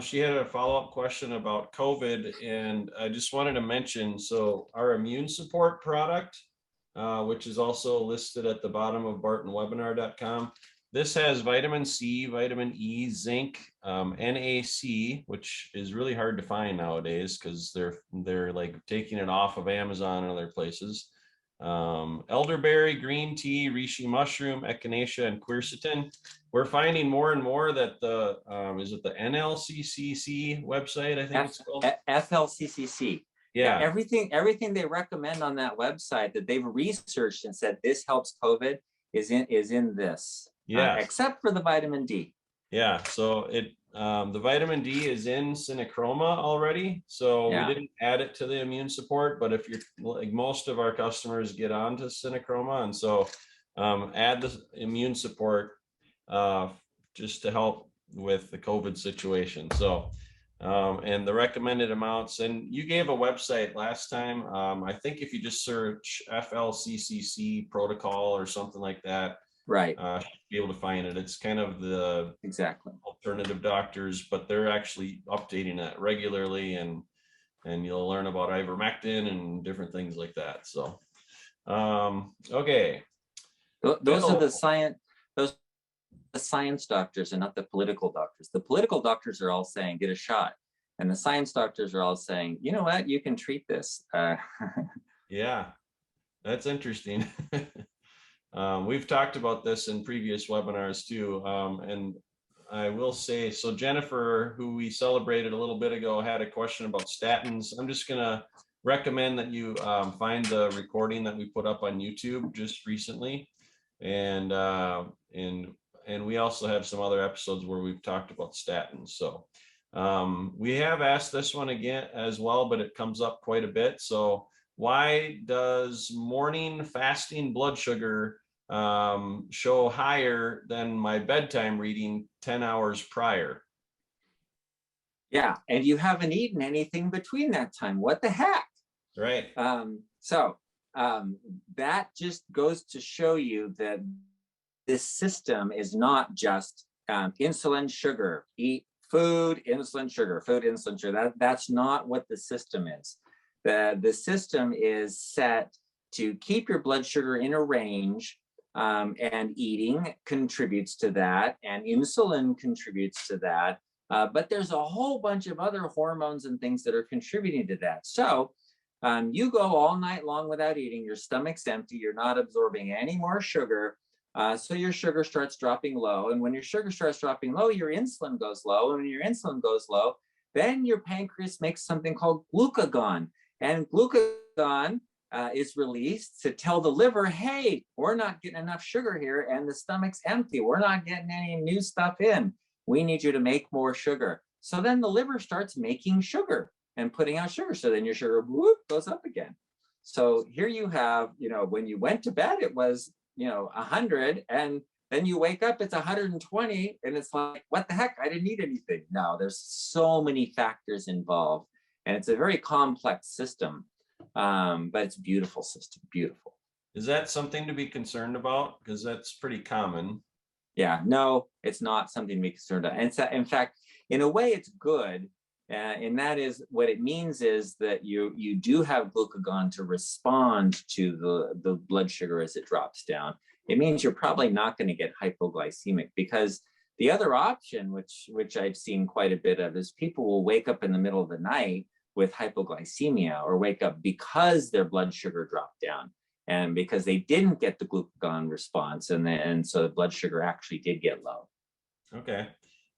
She had a follow-up question about COVID, and I just wanted to mention, so our immune support product, which is also listed at the bottom of bartonwebinar.com. This has vitamin C, vitamin E, zinc, NAC, which is really hard to find nowadays because they're like taking it off of Amazon and other places. Elderberry, green tea, reishi mushroom, echinacea, and quercetin. We're finding more and more that the is it the NLCCC website? I think it's called FLCCC. Yeah. Everything they recommend on that website that they've researched and said this helps COVID is in this. Yeah. Except for the vitamin D. Yeah. So the vitamin D is in Synachroma already. So we didn't add it to the immune support, but if you're like most of our customers get onto Synachroma, and so add the immune support just to help with the COVID situation. So and the recommended amounts, and you gave a website last time. I think if you just search FLCCC Protocol or something like that, right, be able to find it. It's kind of the alternative doctors, but they're actually updating that regularly, and you'll learn about ivermectin and different things like that. So okay, those are the science doctors and not the political doctors. The political doctors are all saying get a shot, and the science doctors are all saying, you know what, you can treat this. Yeah, that's interesting. We've talked about this in previous webinars too, and I will say, so Jennifer, who we celebrated a little bit ago, had a question about statins. I'm just gonna recommend that you find the recording that we put up on YouTube just recently, and we also have some other episodes where we've talked about statins. So we have asked this one again as well, but it comes up quite a bit. So why does morning fasting blood sugar show higher than my bedtime reading 10 hours prior? Yeah, and you haven't eaten anything between that time. What the heck? Right. So that just goes to show you that this system is not just insulin, sugar, eat food, insulin, sugar, food, insulin, sugar. That's not what the system is. The system is set to keep your blood sugar in a range, and eating contributes to that, and insulin contributes to that. But there's a whole bunch of other hormones and things that are contributing to that. So you go all night long without eating, your stomach's empty, you're not absorbing any more sugar. So your sugar starts dropping low. And when your sugar starts dropping low, your insulin goes low. And when your insulin goes low, then your pancreas makes something called glucagon. And glucagon is released to tell the liver, hey, we're not getting enough sugar here and the stomach's empty. We're not getting any new stuff in. We need you to make more sugar. So then the liver starts making sugar and putting out sugar. So then your sugar whoop, goes up again. So here you have, when you went to bed, it was, 100, and then you wake up, it's 120, and it's like, what the heck? I didn't eat anything. No, there's so many factors involved, and it's a very complex system, but it's a beautiful system, beautiful. Is that something to be concerned about? Because that's pretty common. Yeah, no, it's not something to be concerned about. And in fact, in a way, it's good. And that is what it means is that you do have glucagon to respond to the blood sugar as it drops down. It means you're probably not going to get hypoglycemic, because the other option, which I've seen quite a bit of, is people will wake up in the middle of the night with hypoglycemia, or wake up because their blood sugar dropped down and because they didn't get the glucagon response, and so the blood sugar actually did get low. Okay.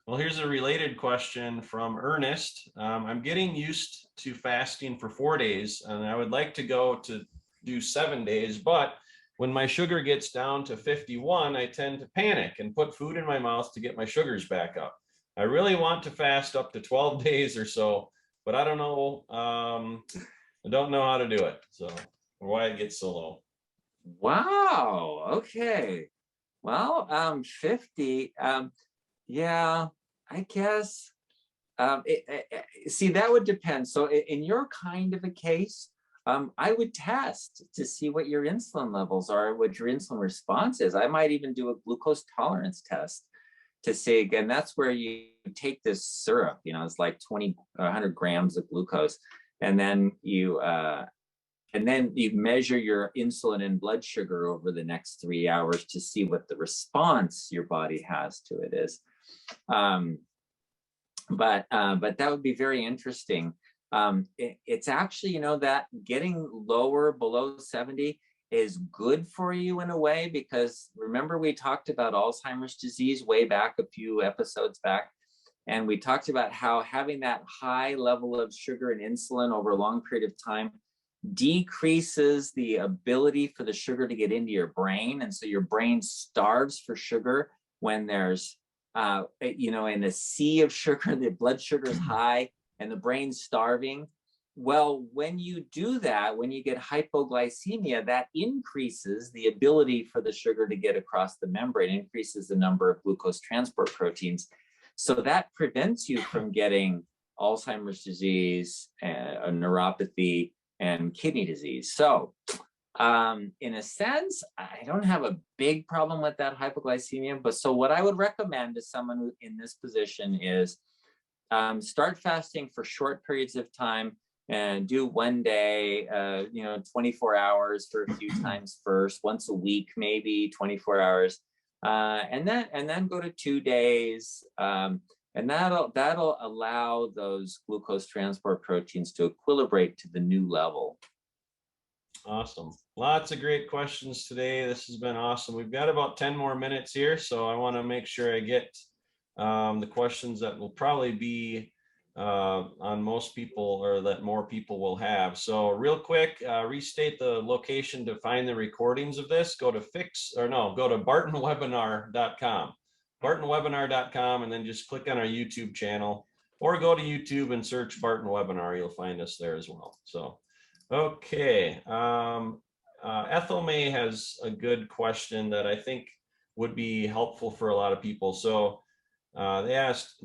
Well, here's a related question from Ernest. I'm getting used to fasting for 4 days, and I would like to go to do 7 days, but when my sugar gets down to 51, I tend to panic and put food in my mouth to get my sugars back up. I really want to fast up to 12 days or so, but I don't know. I don't know how to do it, so or why it gets so low. Wow. Okay. Well, 50. Yeah, I guess. See, that would depend. So in your kind of a case, I would test to see what your insulin levels are, what your insulin response is. I might even do a glucose tolerance test to see, again, that's where you take this syrup, it's like 100 grams of glucose, and then you measure your insulin and blood sugar over the next 3 hours to see what the response your body has to it is. But that would be very interesting. It's actually, that getting lower below 70 is good for you in a way, because remember we talked about Alzheimer's disease way back a few episodes back, and we talked about how having that high level of sugar and insulin over a long period of time decreases the ability for the sugar to get into your brain, and so your brain starves for sugar when there's in a sea of sugar, the blood sugar is high and the brain's starving. Well, when you do that, when you get hypoglycemia, that increases the ability for the sugar to get across the membrane, increases the number of glucose transport proteins. So that prevents you from getting Alzheimer's disease, a neuropathy, and kidney disease. So in a sense, I don't have a big problem with that hypoglycemia. But so what I would recommend to someone who in this position is start fasting for short periods of time and do 1 day, 24 hours for a few times first, once a week, maybe 24 hours, and then go to 2 days. And that'll allow those glucose transport proteins to equilibrate to the new level. Awesome. Lots of great questions today. This has been awesome. We've got about 10 more minutes here, so I want to make sure I get the questions that will probably be on most people, or that more people will have. So real quick, restate the location to find the recordings of this. Go to bartonwebinar.com. bartonwebinar.com, and then just click on our YouTube channel, or go to YouTube and search Barton Webinar. You'll find us there as well. So, okay. Ethel May has a good question that I think would be helpful for a lot of people. So they asked,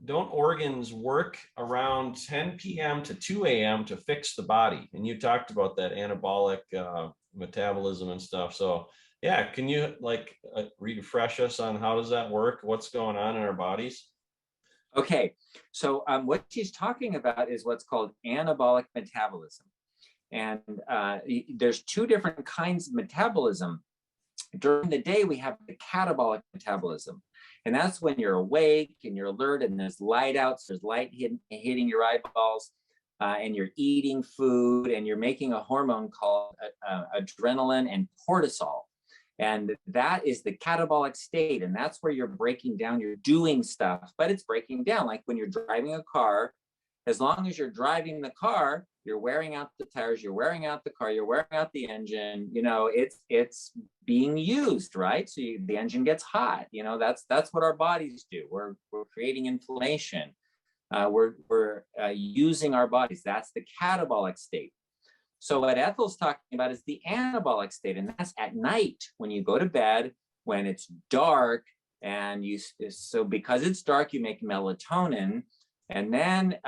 don't organs work around 10 p.m. to 2 a.m. to fix the body? And you talked about that anabolic metabolism and stuff. So yeah, can you refresh us on how does that work? What's going on in our bodies? Okay, so what she's talking about is what's called anabolic metabolism. And there's two different kinds of metabolism. During the day, we have the catabolic metabolism. And that's when you're awake and you're alert and there's light out, so there's light hitting your eyeballs, and you're eating food and you're making a hormone called adrenaline and cortisol. And that is the catabolic state. And that's where you're breaking down, you're doing stuff, but it's breaking down. Like when you're driving a car, as long as you're driving the car, you're wearing out the tires, you're wearing out the car, you're wearing out the engine, it's being used, right? So the engine gets hot, that's what our bodies do. We're creating inflammation. We're using our bodies. That's the catabolic state. So what Ethel's talking about is the anabolic state, and that's at night when you go to bed, when it's dark, and so because it's dark, you make melatonin, and then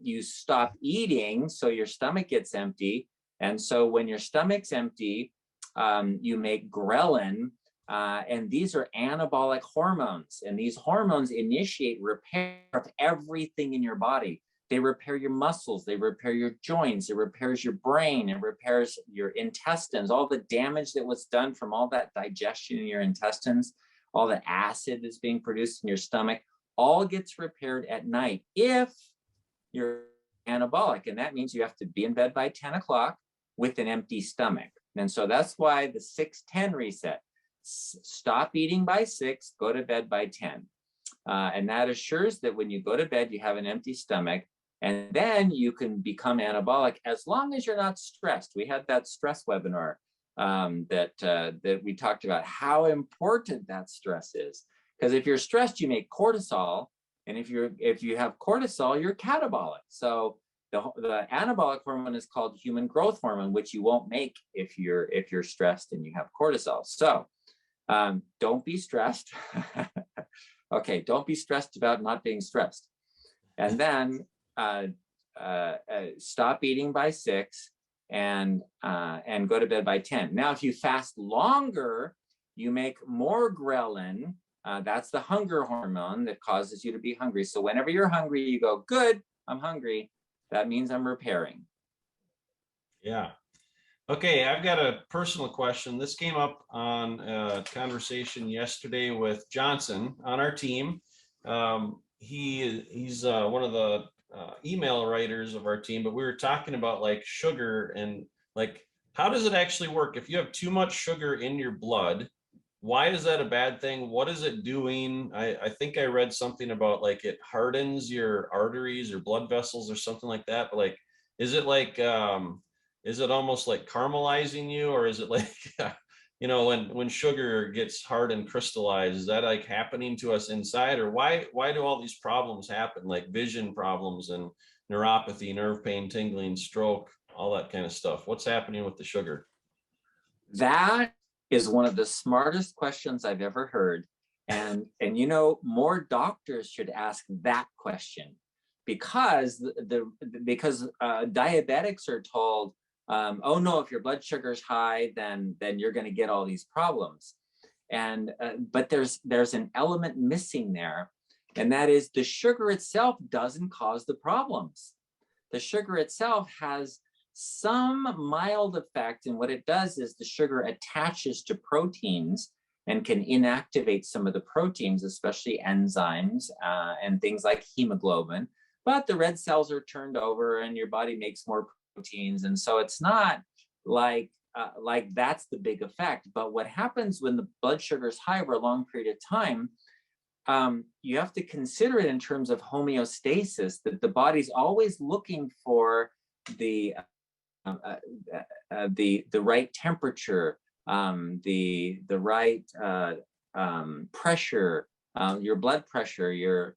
you stop eating, so your stomach gets empty, and so when your stomach's empty, you make ghrelin, and these are anabolic hormones, and these hormones initiate repair of everything in your body. They repair your muscles, they repair your joints, it repairs your brain, it repairs your intestines, all the damage that was done from all that digestion in your intestines, all the acid that's being produced in your stomach, all gets repaired at night if you're anabolic. And that means you have to be in bed by 10 o'clock with an empty stomach. And so that's why the 6-10 reset. stop eating by 6, go to bed by 10. And that assures that when you go to bed, you have an empty stomach, and then you can become anabolic as long as you're not stressed. We had that stress webinar that we talked about how important that stress is. Because if you're stressed, you make cortisol, and if you have cortisol, you're catabolic. So the anabolic hormone is called human growth hormone, which you won't make if you're stressed and you have cortisol. So don't be stressed. Okay, don't be stressed about not being stressed. And then stop eating by 6 and go to bed by 10. Now, if you fast longer, you make more ghrelin. That's the hunger hormone that causes you to be hungry. So whenever you're hungry, you go, good, I'm hungry. That means I'm repairing. Yeah. Okay, I've got a personal question. This came up on a conversation yesterday with Johnson on our team. He's one of the email writers of our team, but we were talking about like sugar and like, how does it actually work? If you have too much sugar in your blood, why is that a bad thing? What is it doing? I think I read something about like it hardens your arteries or blood vessels or something like that. But like, is it like, is it almost like caramelizing you, or is it like, you know, when sugar gets hard and crystallized, is that like happening to us inside? Or why do all these problems happen, like vision problems and neuropathy, nerve pain, tingling, stroke, all that kind of stuff? What's happening with the sugar? That is one of the smartest questions I've ever heard. And you know, more doctors should ask that question, because diabetics are told, oh no, if your blood sugar is high, then you're going to get all these problems. And but there's an element missing there, and that is the sugar itself doesn't cause the problems. The sugar itself has some mild effect, and what it does is the sugar attaches to proteins and can inactivate some of the proteins, especially enzymes and things like hemoglobin. But the red cells are turned over and your body makes more proteins. And so it's not like that's the big effect. But what happens when the blood sugar is high over a long period of time, you have to consider it in terms of homeostasis, that the body's always looking for the right temperature, the right pressure, your blood pressure, your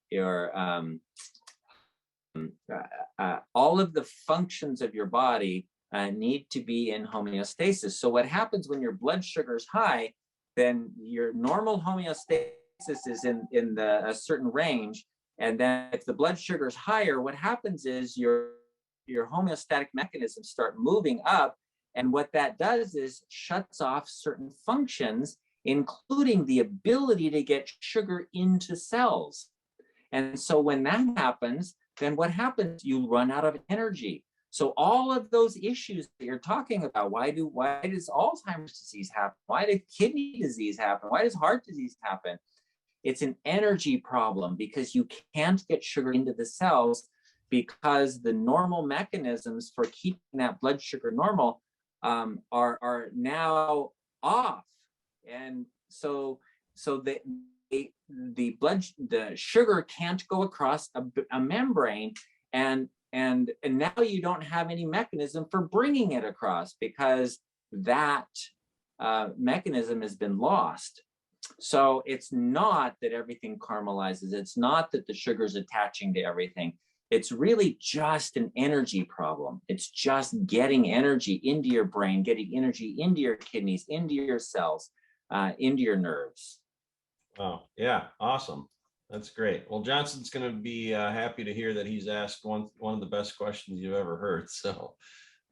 all of the functions of your body need to be in homeostasis. So what happens when your blood sugar is high, then your normal homeostasis is in a certain range. And then if the blood sugar is higher, what happens is your homeostatic mechanisms start moving up. And what that does is shuts off certain functions, including the ability to get sugar into cells. And so when that happens, then what happens? You run out of energy. So all of those issues that you're talking about, why does Alzheimer's disease happen? Why did kidney disease happen? Why does heart disease happen? It's an energy problem, because you can't get sugar into the cells, because the normal mechanisms for keeping that blood sugar normal are now off. And so the sugar can't go across a membrane, and now you don't have any mechanism for bringing it across, because that mechanism has been lost. So it's not that everything caramelizes. It's not that the sugar's attaching to everything. It's really just an energy problem. It's just getting energy into your brain, getting energy into your kidneys, into your cells, into your nerves. Oh, yeah. Awesome. That's great. Well, Johnson's going to be happy to hear that he's asked one of the best questions you've ever heard. So,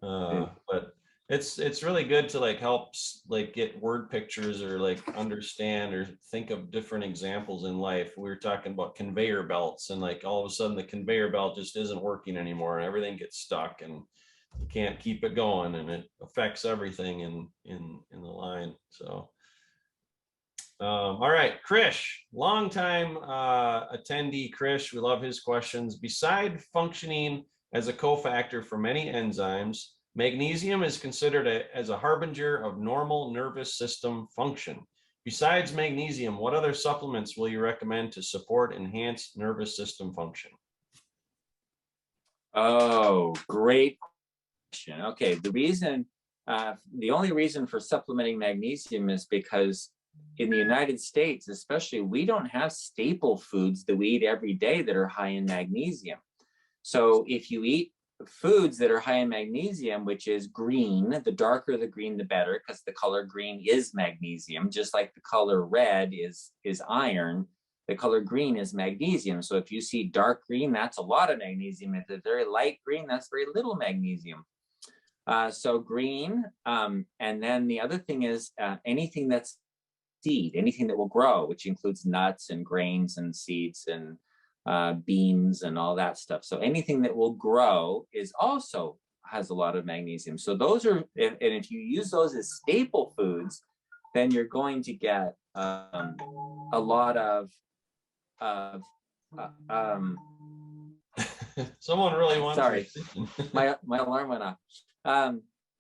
but it's really good to like help like get word pictures or like understand or think of different examples in life. We were talking about conveyor belts, and like all of a sudden the conveyor belt just isn't working anymore and everything gets stuck and you can't keep it going, and it affects everything in the line. So all right, Krish, longtime attendee. Krish, we love his questions. Beside functioning as a cofactor for many enzymes, magnesium is considered as a harbinger of normal nervous system function. Besides magnesium, what other supplements will you recommend to support enhanced nervous system function? Oh, great question. Okay, the only reason for supplementing magnesium is because in the United States, especially, we don't have staple foods that we eat every day that are high in magnesium. So if you eat foods that are high in magnesium, which is green, the darker the green, the better, because the color green is magnesium, just like the color red is iron. The color green is magnesium. So if you see dark green, that's a lot of magnesium. If it's very light green, that's very little magnesium. So green, and then the other thing is anything that's seed, anything that will grow, which includes nuts and grains and seeds and beans and all that stuff. So anything that will grow is also has a lot of magnesium. So those are, and if you use those as staple foods, then you're going to get a lot of Someone really wants. Sorry, my alarm went off.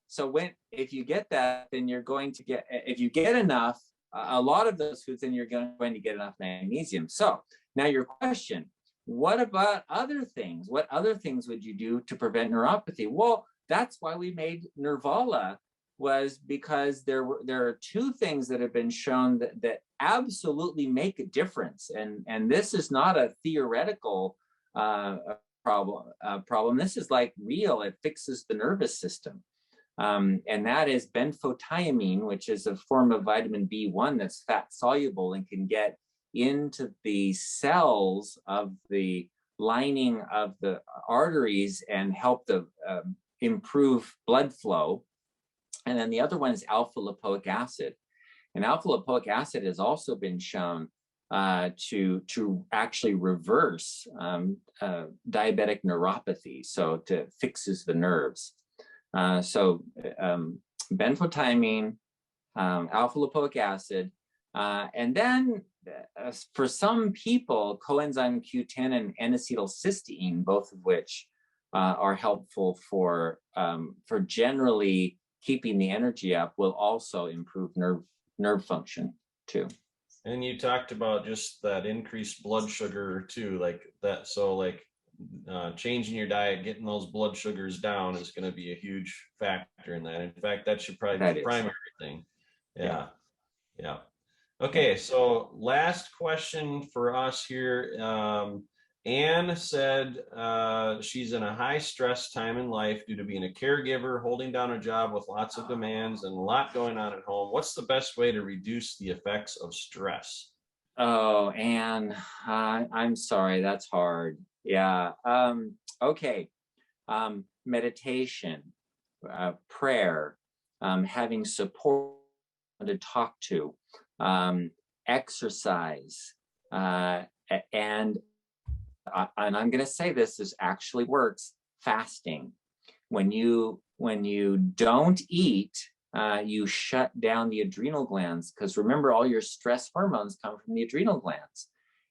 So if you get that, then you're going to get, if you get enough, a lot of those foods, then you're going to get enough magnesium. So now your question, what about other things? What other things would you do to prevent neuropathy? Well, that's why we made Nervala, was because there are two things that have been shown that absolutely make a difference. And this is not a theoretical problem. This is like real. It fixes the nervous system. And that is benfotiamine, which is a form of vitamin B1 that's fat soluble and can get into the cells of the lining of the arteries and help to improve blood flow. And then the other one is alpha lipoic acid. And alpha lipoic acid has also been shown to actually reverse diabetic neuropathy, so it fixes the nerves. So benfotiamine, alpha lipoic acid, and then for some people, coenzyme Q10 and N-acetylcysteine, both of which are helpful for generally keeping the energy up, will also improve nerve function too. And you talked about just that increased blood sugar too, like that. So like changing your diet, getting those blood sugars down is going to be a huge factor in that. In fact, that should probably be the primary thing. Yeah. Okay, so last question for us here. Anne said she's in a high stress time in life due to being a caregiver, holding down a job with lots of demands and a lot going on at home. What's the best way to reduce the effects of stress? Oh, Anne, I'm sorry, that's hard. Yeah. Okay. Meditation, prayer, having support to talk to, exercise, and I'm going to say this actually works, fasting. When you don't eat, you shut down the adrenal glands, because remember, all your stress hormones come from the adrenal glands.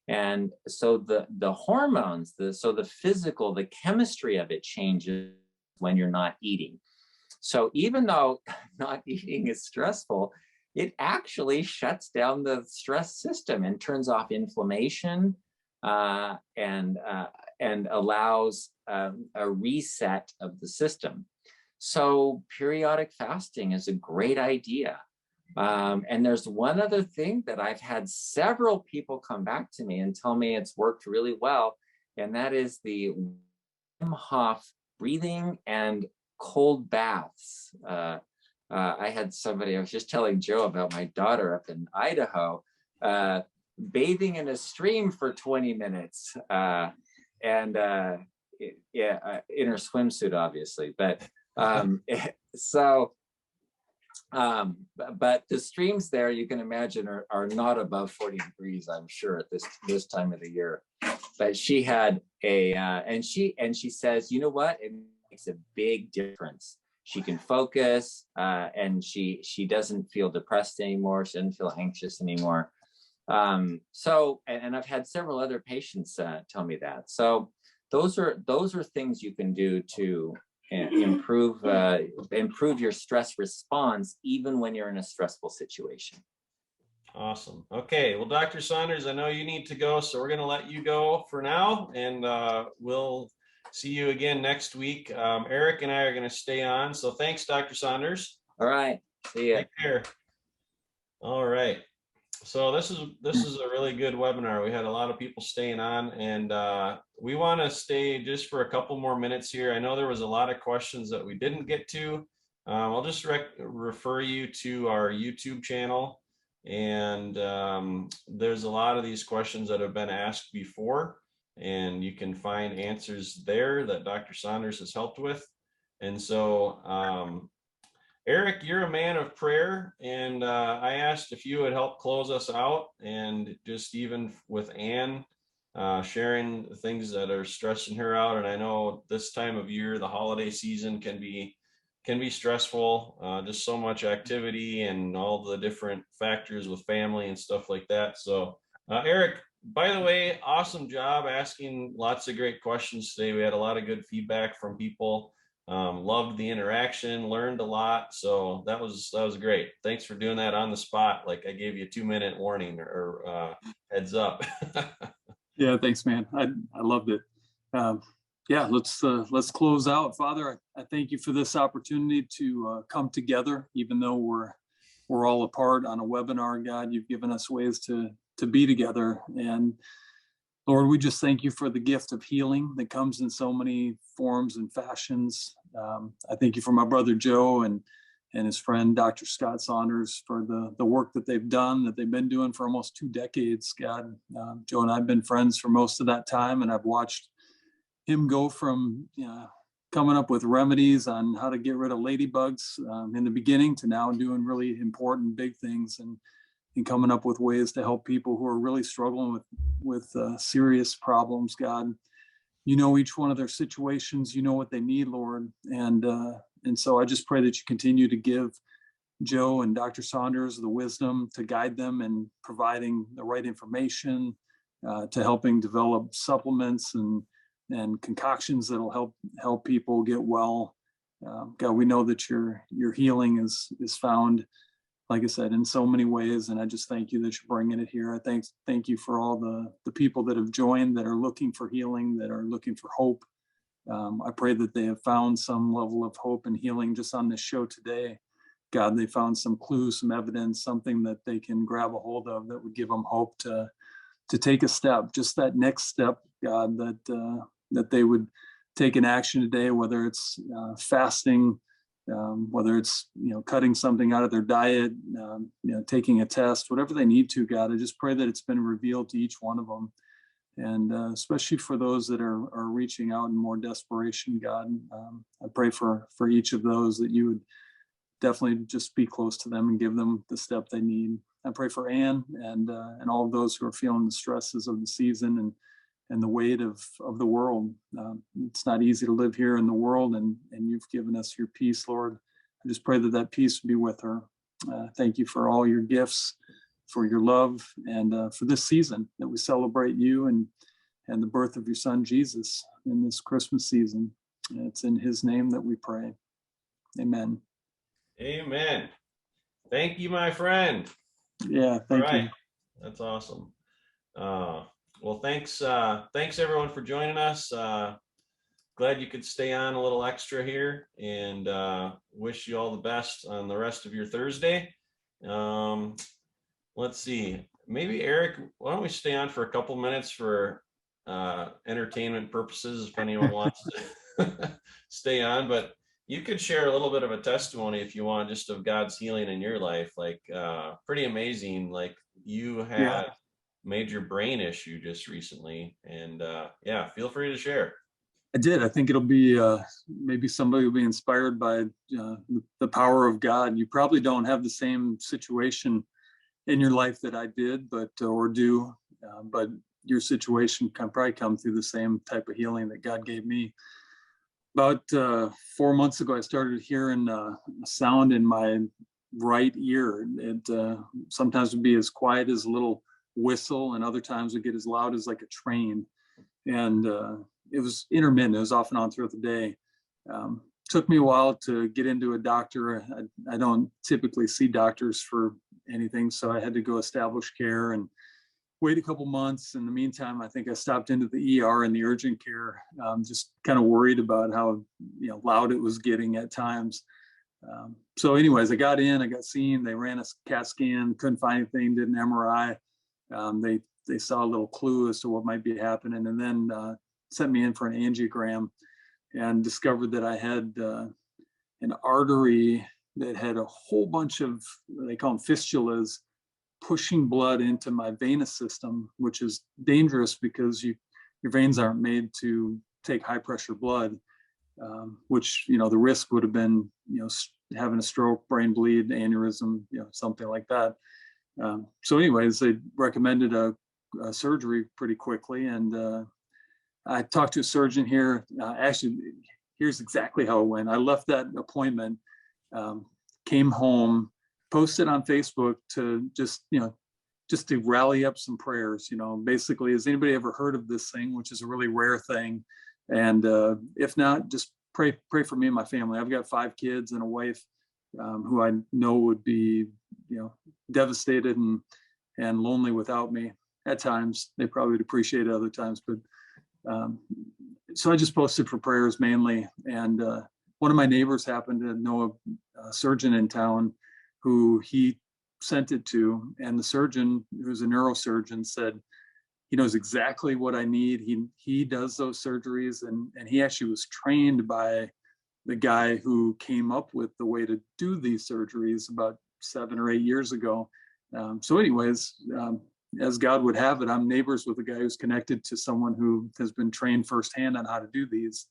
And so the hormones, the physical, the chemistry of it changes when you're not eating. So even though not eating is stressful, it actually shuts down the stress system and turns off inflammation, and allows a reset of the system. So periodic fasting is a great idea. And there's one other thing that I've had several people come back to me and tell me it's worked really well, and that is the Wim Hof breathing and cold baths. I had somebody, I was just telling Joe about my daughter up in Idaho, bathing in a stream for 20 minutes, and in her swimsuit, obviously. But but the streams there, you can imagine, are not above 40 degrees, I'm sure, at this time of the year. But she had and she says, you know what? It makes a big difference. She can focus, and she doesn't feel depressed anymore. She doesn't feel anxious anymore. So, and I've had several other patients tell me that. So those are things you can do to improve your stress response, even when you're in a stressful situation. Awesome. Okay. Well, Dr. Saunders, I know you need to go, so we're going to let you go for now, and we'll see you again next week. Eric and I are going to stay on. So thanks, Dr. Saunders. All right. See ya. Take care. All right. So this is a really good webinar. We had a lot of people staying on, and we want to stay just for a couple more minutes here. I know there was a lot of questions that we didn't get to. I'll just refer you to our YouTube channel. And there's a lot of these questions that have been asked before, and you can find answers there that Dr. Saunders has helped with. And so, Eric, you're a man of prayer, and I asked if you would help close us out, and just even with Ann sharing the things that are stressing her out. And I know this time of year, the holiday season can be stressful, just so much activity and all the different factors with family and stuff like that. So Eric, by the way, awesome job asking lots of great questions today. We had a lot of good feedback from people. Loved the interaction, learned a lot. So that was great. Thanks for doing that on the spot. Like I gave you a 2-minute warning or heads up. Yeah, thanks, man. I loved it. Yeah, let's close out. Father, I thank you for this opportunity to come together, even though we're all apart on a webinar. God, you've given us ways to be together. And Lord, we just thank you for the gift of healing that comes in so many forms and fashions. I thank you for my brother Joe and his friend Dr. Scott Saunders for the work that they've done, that they've been doing for almost 2 decades. God, Joe and I have been friends for most of that time, and I've watched him go from coming up with remedies on how to get rid of ladybugs in the beginning to now doing really important big things and coming up with ways to help people who are really struggling with serious problems. God, you know each one of their situations, you know what they need, Lord, and so I just pray that you continue to give Joe and Dr. Saunders the wisdom to guide them in providing the right information, to helping develop supplements and concoctions that'll help people get well. God, we know that your healing is found, like I said, in so many ways, and I just thank you that you're bringing it here. I thank you for all the people that have joined, that are looking for healing, that are looking for hope. I pray that they have found some level of hope and healing just on this show today. God, they found some clues, some evidence, something that they can grab a hold of that would give them hope to take a step, just that next step, God, that they would take an action today, whether it's fasting, whether it's cutting something out of their diet, taking a test, whatever they need to. God, I just pray that it's been revealed to each one of them, and especially for those that are reaching out in more desperation. God, I pray for each of those that you would definitely just be close to them and give them the step they need. I pray for Ann and all of those who are feeling the stresses of the season and the weight of the world. It's not easy to live here in the world, and you've given us your peace, Lord. I just pray that peace would be with her. Thank you for all your gifts, for your love, and for this season that we celebrate you and the birth of your son, Jesus, in this Christmas season. And it's in his name that we pray. Amen. Amen. Thank you, my friend. Yeah, thank you. That's awesome. Well, thanks everyone for joining us. Glad you could stay on a little extra here, and wish you all the best on the rest of your Thursday. Let's see, maybe Eric, why don't we stay on for a couple minutes for entertainment purposes if anyone wants to stay on, but you could share a little bit of a testimony if you want, just of God's healing in your life. Like pretty amazing. Like you had major brain issue just recently, and yeah, feel free to share. I did. I think it'll be maybe somebody will be inspired by the power of God. You probably don't have the same situation in your life that I did, but your situation can probably come through the same type of healing that God gave me. About 4 months ago, I started hearing a sound in my right ear. It sometimes would be as quiet as a little whistle, and other times would get as loud as like a train. And it was intermittent. It was off and on throughout the day. Took me a while to get into a doctor. I don't typically see doctors for anything. So I had to go establish care and wait a couple months. In the meantime, I think I stopped into the ER and the urgent care, just kind of worried about how loud it was getting at times. So anyways, I got in, I got seen, they ran a CAT scan, couldn't find anything, did an MRI. They saw a little clue as to what might be happening, and then sent me in for an angiogram and discovered that I had an artery that had a whole bunch of, they call them fistulas, pushing blood into my venous system, which is dangerous because your veins aren't made to take high pressure blood, which, the risk would have been, having a stroke, brain bleed, aneurysm, something like that. So anyways, they recommended a surgery pretty quickly. And I talked to a surgeon here. Actually, here's exactly how it went. I left that appointment, came home, posted on Facebook to just to rally up some prayers. Basically, has anybody ever heard of this thing, which is a really rare thing? And if not, just pray for me and my family. I've got 5 kids and a wife who I know would be, devastated and lonely without me at times. They probably would appreciate it other times, but so I just posted for prayers mainly. And one of my neighbors happened to know a surgeon in town who he sent it to, and the surgeon, who's a neurosurgeon, said he knows exactly what I need. He does those surgeries, and he actually was trained by the guy who came up with the way to do these surgeries about 7 or 8 years ago. So anyways, as God would have it, I'm neighbors with a guy who's connected to someone who has been trained firsthand on how to do these.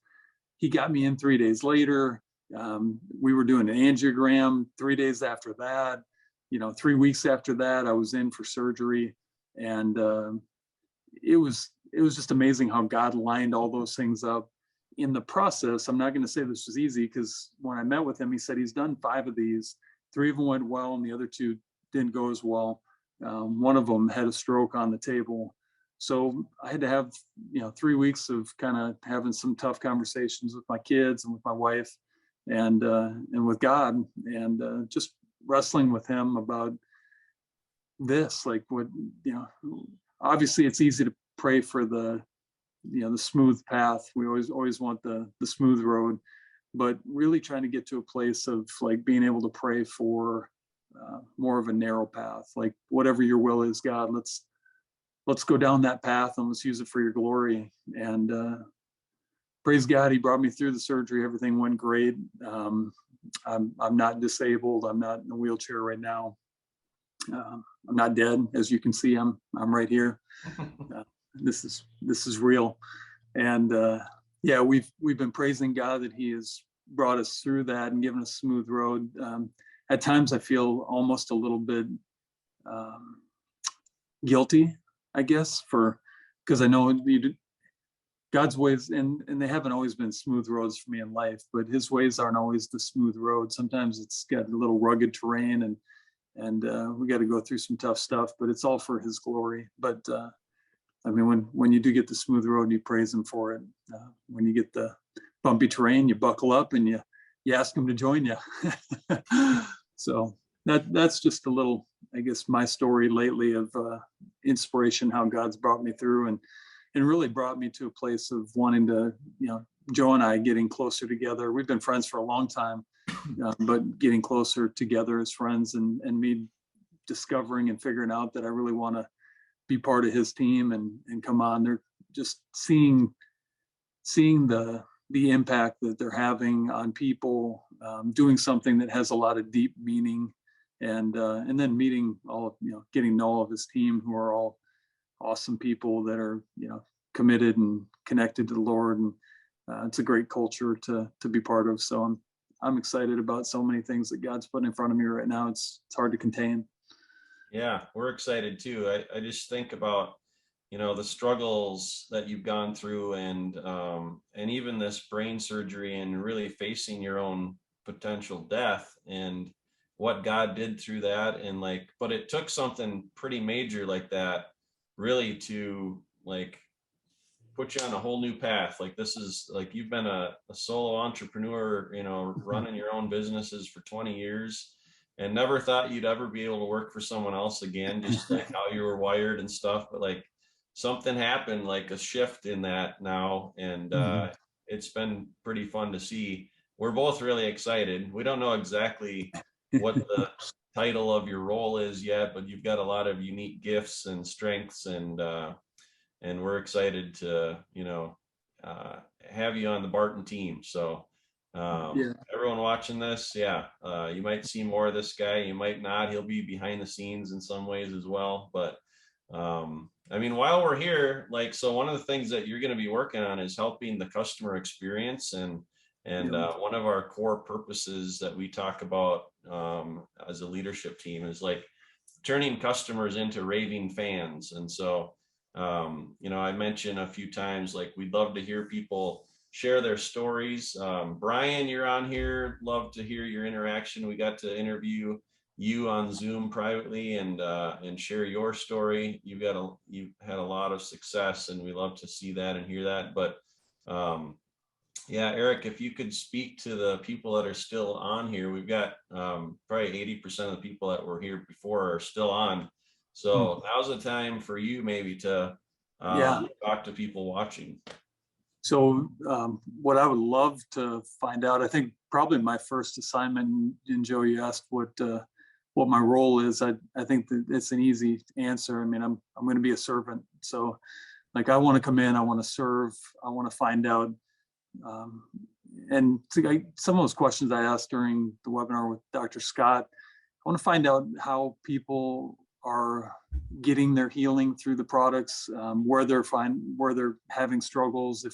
He got me in 3 days later. We were doing an angiogram 3 days after that. 3 weeks after that, I was in for surgery. And it was just amazing how God lined all those things up. In the process, I'm not going to say this was easy, because when I met with him, he said he's done 5 of these. 3 of them went well, and the other 2 didn't go as well. One of them had a stroke on the table. So I had to have 3 weeks of kind of having some tough conversations with my kids and with my wife, and with God, and just wrestling with him about this. Like, what, obviously it's easy to pray for the smooth path. We always want the smooth road, but really trying to get to a place of like being able to pray for more of a narrow path. Like, whatever your will is, God, let's go down that path and let's use it for your glory. And praise God, he brought me through the surgery. Everything went great. I'm not disabled. I'm not in a wheelchair right now. I'm not dead. As you can see, I'm right here. This is real. And yeah, we've been praising God that he has brought us through that and given us a smooth road. At times I feel almost a little bit guilty, I guess, because I know God's ways, and they haven't always been smooth roads for me in life, but his ways aren't always the smooth road. Sometimes it's got a little rugged terrain, and we got to go through some tough stuff, but it's all for his glory. But I mean, when you do get the smooth road, you praise him for it. When you get the bumpy terrain, you buckle up and you ask him to join you. So that's just a little, I guess, my story lately of inspiration, how God's brought me through and really brought me to a place of wanting to, Joe and I getting closer together. We've been friends for a long time, but getting closer together as friends, and me discovering and figuring out that I really want to be part of his team and come on. They're just seeing the impact that they're having on people, doing something that has a lot of deep meaning, and then meeting all of, getting to know all of his team, who are all awesome people that are, committed and connected to the Lord. And it's a great culture to be part of. So I'm excited about so many things that God's putting in front of me right now. It's hard to contain. Yeah, we're excited too. I just think about, the struggles that you've gone through, and even this brain surgery, and really facing your own potential death, and what God did through that. And but it took something pretty major like that really to put you on a whole new path. This is you've been a solo entrepreneur, running your own businesses for 20 years. and never thought you'd ever be able to work for someone else again, just like how you were wired and stuff. But like something happened, like a shift in that now. And it's been pretty fun to see. We're both really excited. We don't know exactly what the title of your role is yet, but you've got a lot of unique gifts and strengths, and we're excited to, have you on the Barton team. So everyone watching this, you might see more of this guy, you might not. He'll be behind the scenes in some ways as well. But I mean, while we're here, like, so one of the things that you're going to be working on is helping the customer experience. And one of our core purposes that we talk about as a leadership team is like turning customers into raving fans. And so, I mentioned a few times, like, we'd love to hear people share their stories. Brian, you're on here. Love to hear your interaction. We got to interview you on Zoom privately and share your story. You've had a lot of success, and we love to see that and hear that. But Eric, if you could speak to the people that are still on here. We've got probably 80% of the people that were here before are still on. So now's the time for you maybe to talk to people watching. So what I would love to find out, I think probably my first assignment, and Joe, you asked what my role is. I think that it's an easy answer. I mean, I'm going to be a servant. So like, I want to come in, I want to serve, I want to find out. And some of those questions I asked during the webinar with Dr. Scott, I want to find out how people are getting their healing through the products, where they're having struggles,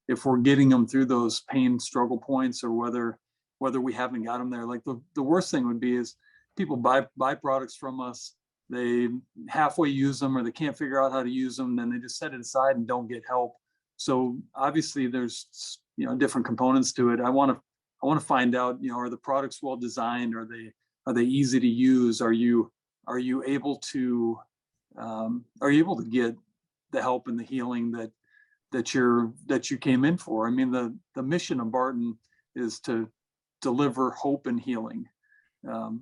if we're getting them through those pain struggle points, or whether we haven't got them there. Like the worst thing would be is people buy products from us, they halfway use them, or they can't figure out how to use them, then they just set it aside and don't get help. So obviously there's different components to it. I want to find out, are the products well designed? Are they easy to use? Are you able to get the help and the healing that you came in for? I mean, the mission of Barton is to deliver hope and healing.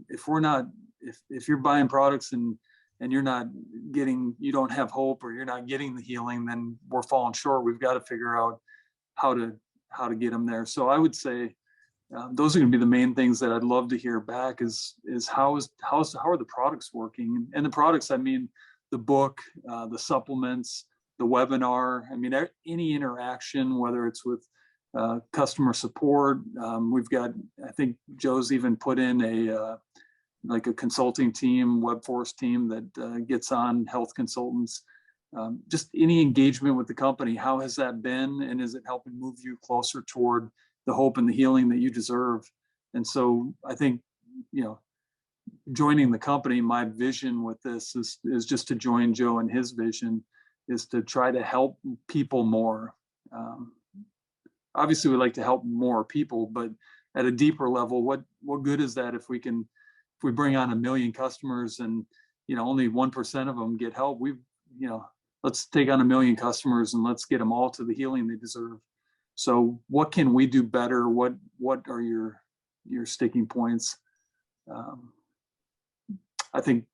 If you're buying products and you don't have hope, or you're not getting the healing, then we're falling short. We've got to figure out how to get them there. So I would say those are going to be the main things that I'd love to hear back is how are the products working? And the products, I mean, the book, the supplements, the webinar. I mean, any interaction, whether it's with customer support. We've got, I think Joe's even put in a consulting team, WebForce team that gets on health consultants. Just any engagement with the company. How has that been? And is it helping move you closer toward the hope and the healing that you deserve? And so I think, joining the company, my vision with this is just to join Joe, and his vision is to try to help people more. Obviously, we like to help more people, but at a deeper level, what good is that if we bring on 1 million customers and only 1% of them get help? Let's take on 1 million customers and let's get them all to the healing they deserve. So what can we do better? What are your sticking points? I think,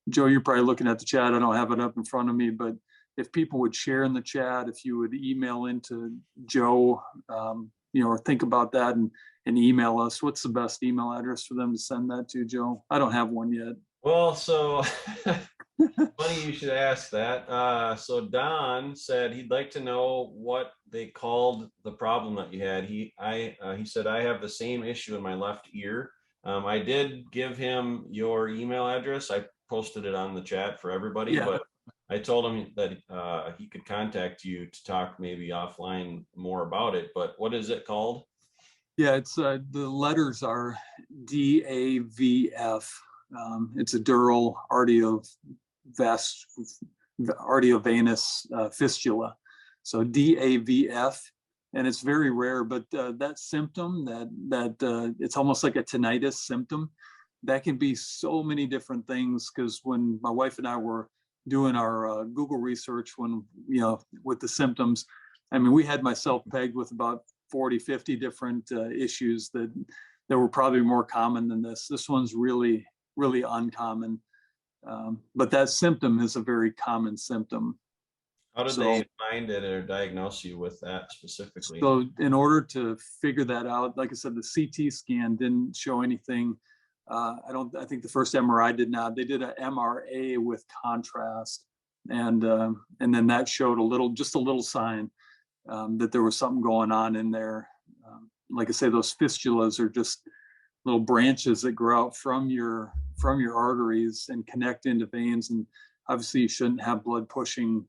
Joe, you're probably looking at the chat. I don't have it up in front of me, but if people would share in the chat, if you would email into Joe, or think about that and email us. What's the best email address for them to send that to, Joe? I don't have one yet. Well, so funny you should ask that. So Don said he'd like to know what they called the problem that you had. He said, I have the same issue in my left ear. I did give him your email address. I posted it on the chat for everybody, but I told him that he could contact you to talk maybe offline more about it. But what is it called? Yeah, it's the letters are DAVF. It's a dural arteriovenous fistula. So DAVF, and it's very rare, but that symptom that it's almost like a tinnitus symptom, that can be so many different things. Because when my wife and I were doing our Google research, with the symptoms, I mean, we had myself pegged with about 40, 50 different issues that were probably more common than this. This one's really, really uncommon. But that symptom is a very common symptom. How did they find it or diagnose you with that specifically? So in order to figure that out, like I said, the CT scan didn't show anything. I think the first MRI did not. They did an MRA with contrast, and then that showed just a little sign that there was something going on in there. Like I say, those fistulas are just little branches that grow out from your arteries and connect into veins. And obviously, you shouldn't have blood pushing,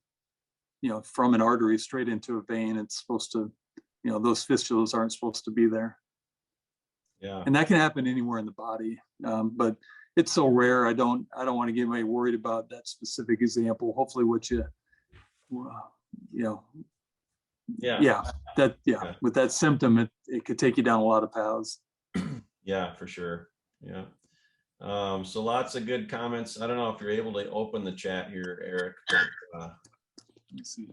from an artery straight into a vein. It's supposed to, those fistulas aren't supposed to be there. Yeah. And that can happen anywhere in the body, but it's so rare. I don't want to get anybody worried about that specific example. Hopefully, with that symptom, it could take you down a lot of paths. Yeah, for sure. Yeah. So lots of good comments. I don't know if you're able to open the chat here, Eric. But, let me see.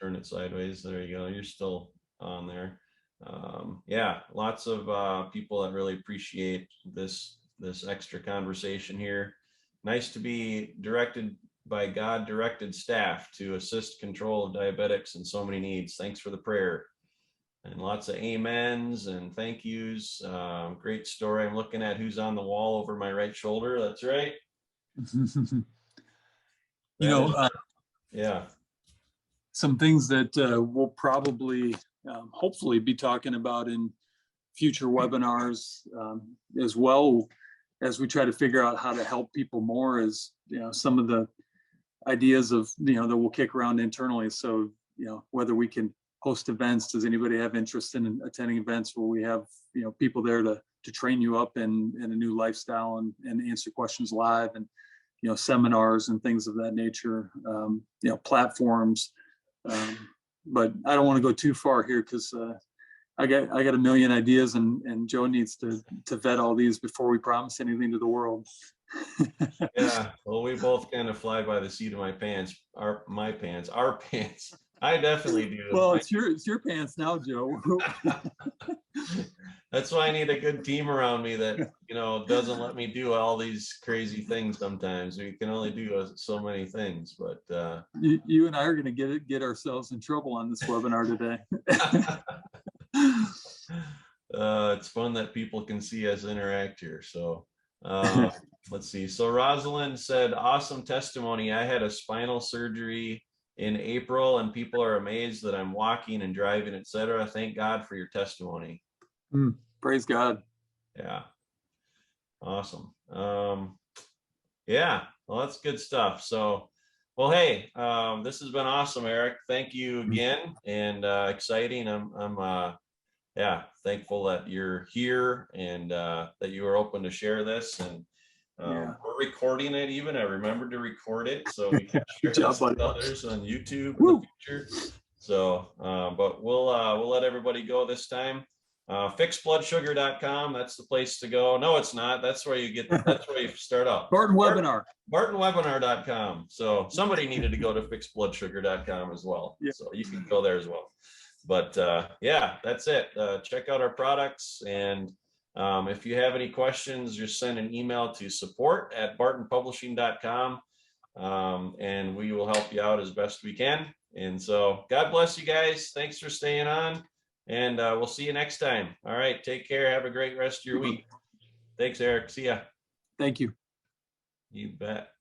Turn it sideways. There you go. You're still on there. Yeah, lots of people that really appreciate this extra conversation here. Nice to be directed by God-directed staff to assist control of diabetics and so many needs. Thanks for the prayer. And lots of amens and thank yous. Great story. I'm looking at who's on the wall over my right shoulder. That's right. Yeah. Some things that we'll probably, hopefully, be talking about in future webinars, as well as we try to figure out how to help people more, is some of the ideas of that we'll kick around internally. So whether we can host events. Does anybody have interest in attending events where we have people there to train you up in a new lifestyle and answer questions live, and seminars and things of that nature, platforms. But I don't want to go too far here, because I got a million ideas, and Joe needs to vet all these before we promise anything to the world. Yeah, well, we both kind of fly by the seat of my pants. Our pants. I definitely do. Well, it's your pants now, Joe. That's why I need a good team around me that doesn't let me do all these crazy things. Sometimes we can only do so many things, but you and I are going to get ourselves in trouble on this webinar today. It's fun that people can see us interact here. So let's see. So Rosalind said, awesome testimony. I had a spinal surgery in April, and people are amazed that I'm walking and driving, etc. Thank God for your testimony. Praise God. Yeah. Awesome. Yeah, well, that's good stuff. So, well, hey, this has been awesome, Eric. Thank you again, and exciting. I'm thankful that you're here and that you were open to share this. And we're recording it even. I remembered to record it so we can share this with others on YouTube in the future. So, but we'll let everybody go this time. Fixbloodsugar.com. That's the place to go. No, it's not. That's where you start up. Bartonwebinar.com. So somebody needed to go to fixbloodsugar.com as well. Yeah. So you can go there as well. But yeah, that's it. Check out our products, and if you have any questions, just send an email to support@bartonpublishing.com, and we will help you out as best we can. And so God bless you guys. Thanks for staying on, and we'll see you next time. All right, take care. Have a great rest of your week. Thanks, Eric. See ya. Thank you. You bet.